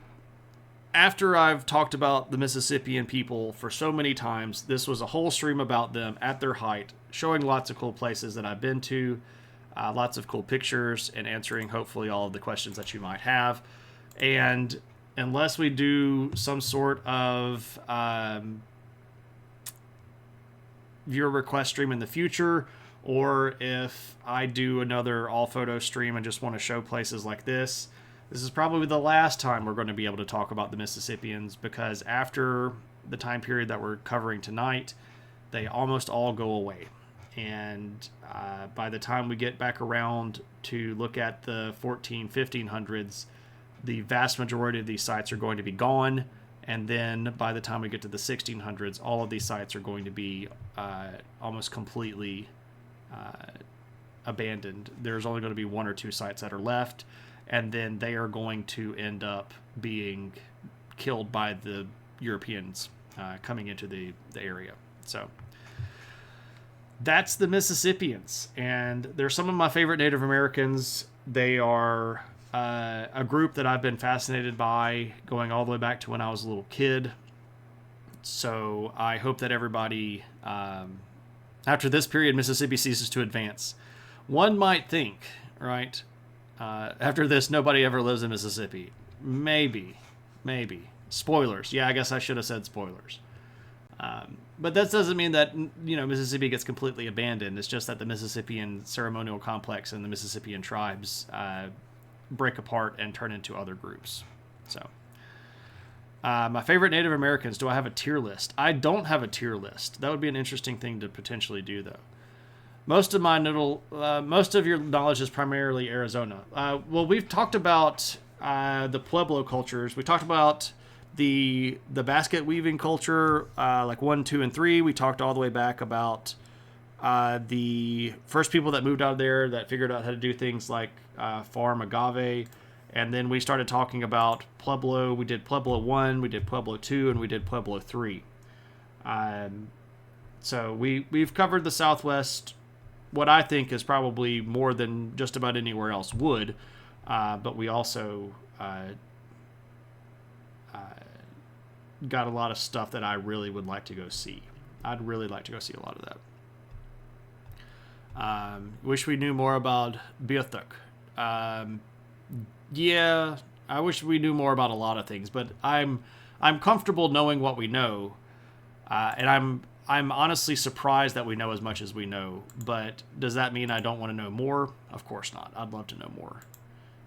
after I've talked about the Mississippian people for so many times, this was a whole stream about them at their height, showing lots of cool places that I've been to, lots of cool pictures, and answering hopefully all of the questions that you might have. And unless we do some sort of viewer request stream in the future, or if I do another all photo stream and just want to show places like this, this is probably the last time we're going to be able to talk about the Mississippians, because after the time period that we're covering tonight, they almost all go away. And by the time we get back around to look at the 1500s, the vast majority of these sites are going to be gone. And then by the time we get to the 1600s, all of these sites are going to be almost completely abandoned. There's only going to be 1 or 2 sites that are left. And then they are going to end up being killed by the Europeans coming into the area. So that's the Mississippians. And they're some of my favorite Native Americans. They are a group that I've been fascinated by going all the way back to when I was a little kid. So I hope that everybody, after this period, Mississippi ceases to advance. One might think, right? After this, nobody ever lives in Mississippi. Maybe. Spoilers. Yeah, I guess I should have said spoilers. But that doesn't mean that, Mississippi gets completely abandoned. It's just that the Mississippian ceremonial complex and the Mississippian tribes break apart and turn into other groups. So, my favorite Native Americans. Do I have a tier list? I don't have a tier list. That would be an interesting thing to potentially do, though. most of your knowledge is primarily Arizona. Well, we've talked about the Pueblo cultures. We talked about the basket weaving culture, like 1, 2, and 3. We talked all the way back about the first people that moved out there that figured out how to do things like farm agave. And then we started talking about Pueblo. We did Pueblo 1, we did Pueblo 2, and we did Pueblo 3. So we've covered the Southwest, what I think is probably more than just about anywhere else would. But we also got a lot of stuff that I really would like to go see. I'd really like to go see a lot of that. Wish we knew more about Beothuk. Yeah, I wish we knew more about a lot of things, but I'm comfortable knowing what we know, and I'm honestly surprised that we know as much as we know. But does that mean I don't want to know more? Of course not. I'd love to know more,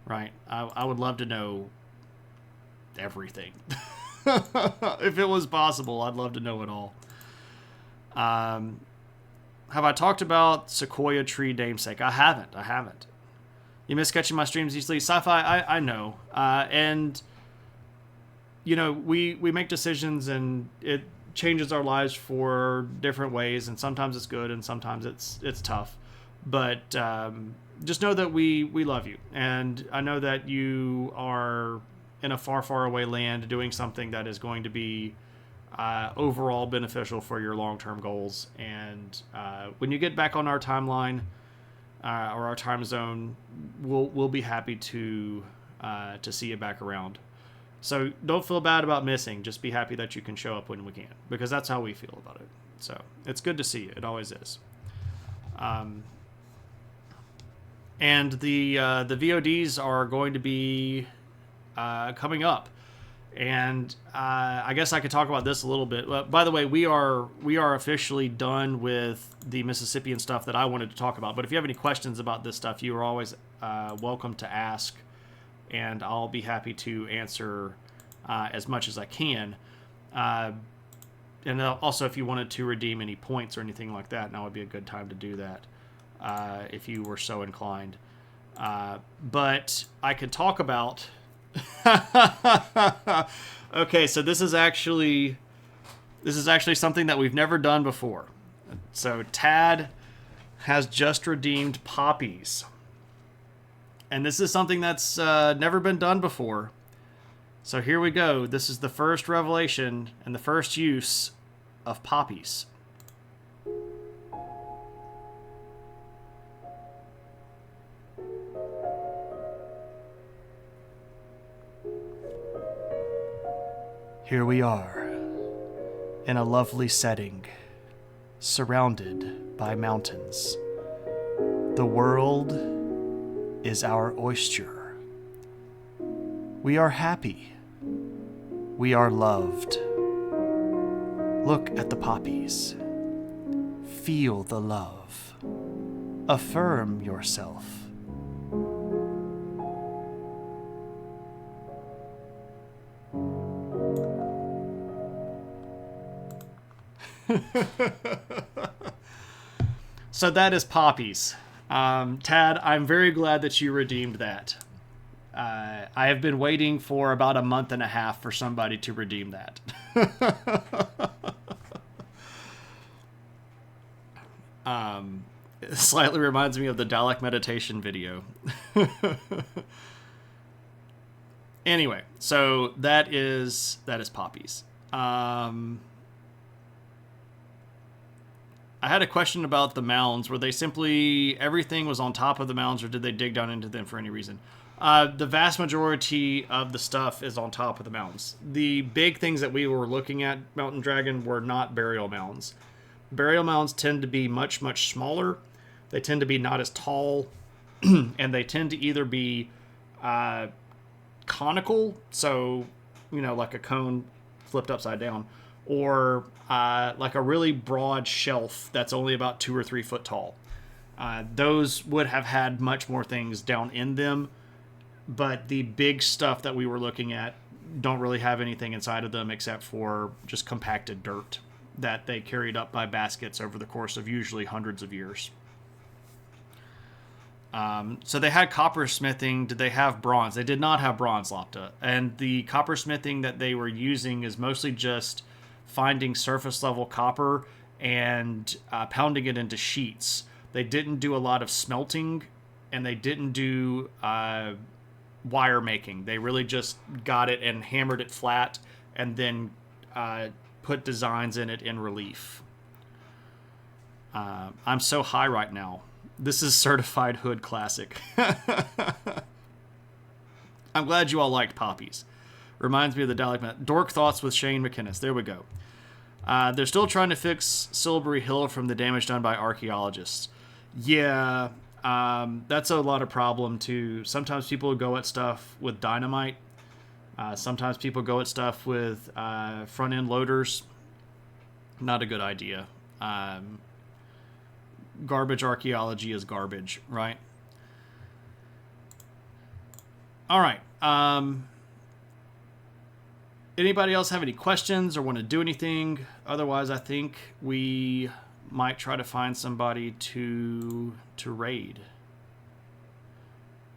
right? I would love to know everything. If it was possible, I'd love to know it all. Have I talked about Sequoia tree namesake? I haven't. You miss catching my streams easily. Sci-fi, I know. And, you know, we make decisions and it changes our lives for different ways. And sometimes it's good and sometimes it's tough. But just know that we love you. And I know that you are in a far, far away land doing something that is going to be overall beneficial for your long-term goals. And when you get back on our timeline or our time zone, we'll be happy to see you back around. So don't feel bad about missing. Just be happy that you can show up when we can, because that's how we feel about it. So it's good to see you. It always is. And the VODs are going to be coming up. And I guess I could talk about this a little bit. By the way, we are officially done with the Mississippian stuff that I wanted to talk about. But if you have any questions about this stuff, you are always welcome to ask, and I'll be happy to answer as much as I can. And also, if you wanted to redeem any points or anything like that, now would be a good time to do that if you were so inclined. But I could talk about... Okay, so this is actually something that we've never done before. So Tad has just redeemed poppies, and this is something that's never been done before. So here we go. This is the first revelation and the first use of poppies. Here we are, in a lovely setting, surrounded by mountains. The world is our oyster. We are happy. We are loved. Look at the poppies. Feel the love. Affirm yourself. So that is poppies. Tad, I'm very glad that you redeemed that. I have been waiting for about a month and a half for somebody to redeem that. It slightly reminds me of the Dalek meditation video. Anyway, so that is poppies. I had a question about the mounds. Were they simply everything was on top of the mounds, or did they dig down into them for any reason? The vast majority of the stuff is on top of the mounds. The big things that we were looking at, Mountain Dragon, were not burial mounds. Burial mounds tend to be much, much smaller. They tend to be not as tall, and they tend to either be conical, so, you know, like a cone flipped upside down, or like a really broad shelf that's only about 2 or 3 foot tall. Those would have had much more things down in them, but the big stuff that we were looking at don't really have anything inside of them except for just compacted dirt that they carried up by baskets over the course of usually hundreds of years. So they had coppersmithing. Did they have bronze? They did not have bronze, Lopta. And the coppersmithing that they were using is mostly just finding surface level copper and pounding it into sheets. They didn't do a lot of smelting, and they didn't do wire making. They really just got it and hammered it flat, and then put designs in it in relief. I'm so high right now. This is certified hood classic. I'm glad you all liked poppies. Reminds me of the dialect. Dork Thoughts with Shane McInnes. There we go. They're still trying to fix Silbury Hill from the damage done by archaeologists. Yeah, that's a lot of problem too. Sometimes people go at stuff with dynamite. Sometimes people go at stuff with front end loaders. Not a good idea. Garbage archaeology is garbage, right? All right. Anybody else have any questions or want to do anything? Otherwise, I think we might try to find somebody to raid.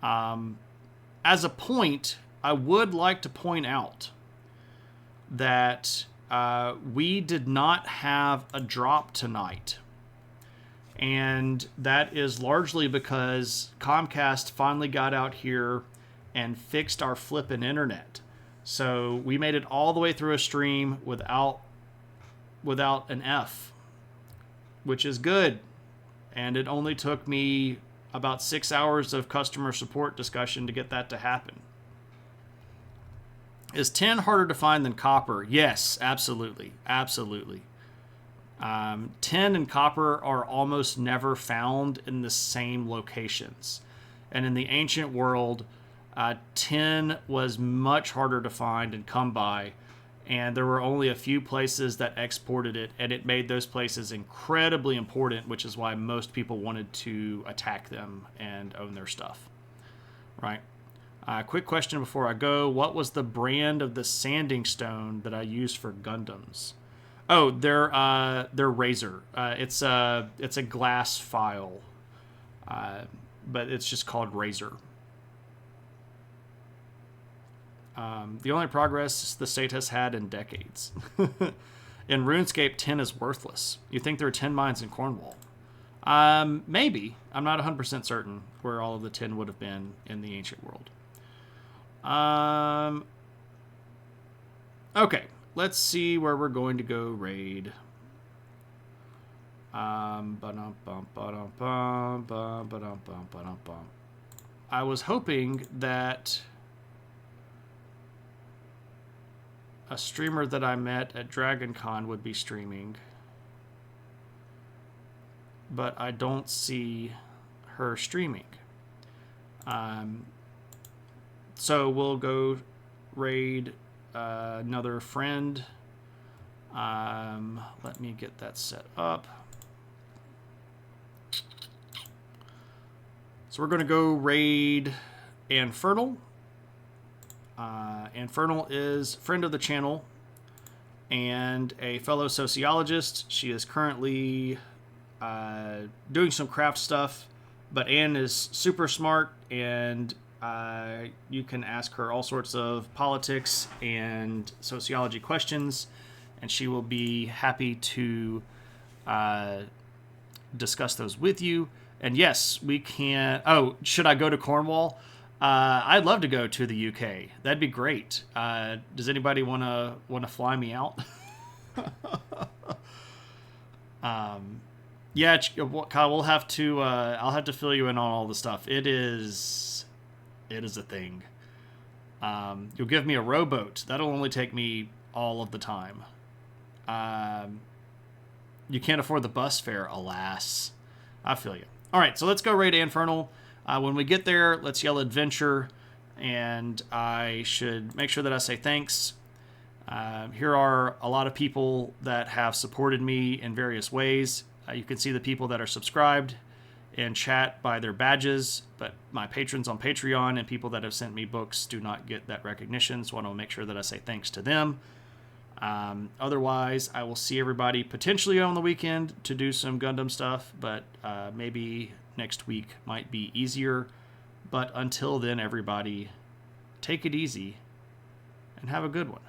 As a point, I would like to point out that we did not have a drop tonight. And that is largely because Comcast finally got out here and fixed our flippin' internet. So we made it all the way through a stream without an F, which is good. And it only took me about 6 hours of customer support discussion to get that to happen. Is tin harder to find than copper? Yes, absolutely. Absolutely. Tin and copper are almost never found in the same locations. And in the ancient world, tin was much harder to find and come by. And there were only a few places that exported it, and it made those places incredibly important, which is why most people wanted to attack them and own their stuff. Right? Quick question before I go. What was the brand of the sanding stone that I used for Gundams? Oh, they're Razor. It's a glass file, but it's just called Razor. The only progress the state has had in decades. In RuneScape, tin is worthless. You think there are tin mines in Cornwall? Maybe. I'm not 100% certain where all of the tin would have been in the ancient world. Okay. Let's see where we're going to go raid. I was hoping that a streamer that I met at DragonCon would be streaming, but I don't see her streaming. So we'll go raid another friend. Let me get that set up. So we're going to go raid Infernal. Infernal is friend of the channel and a fellow sociologist. She is currently doing some craft stuff, but Anne is super smart, and you can ask her all sorts of politics and sociology questions, and she will be happy to discuss those with you. And yes, we can. Oh, should I go to Cornwall? I'd love to go to the UK. That'd be great. Does anybody want to fly me out? Yeah, Kyle, we'll have to. I'll have to fill you in on all the stuff. It is a thing. You'll give me a rowboat. That'll only take me all of the time. You can't afford the bus fare, alas. I feel you. All right, so let's go raid Infernal. When we get there, let's yell adventure, and I should make sure that I say thanks. Here are a lot of people that have supported me in various ways. You can see the people that are subscribed in chat by their badges, but my patrons on Patreon and people that have sent me books do not get that recognition, so I want to make sure that I say thanks to them. Otherwise, I will see everybody potentially on the weekend to do some Gundam stuff, but maybe next week might be easier. But until then, everybody, take it easy and have a good one.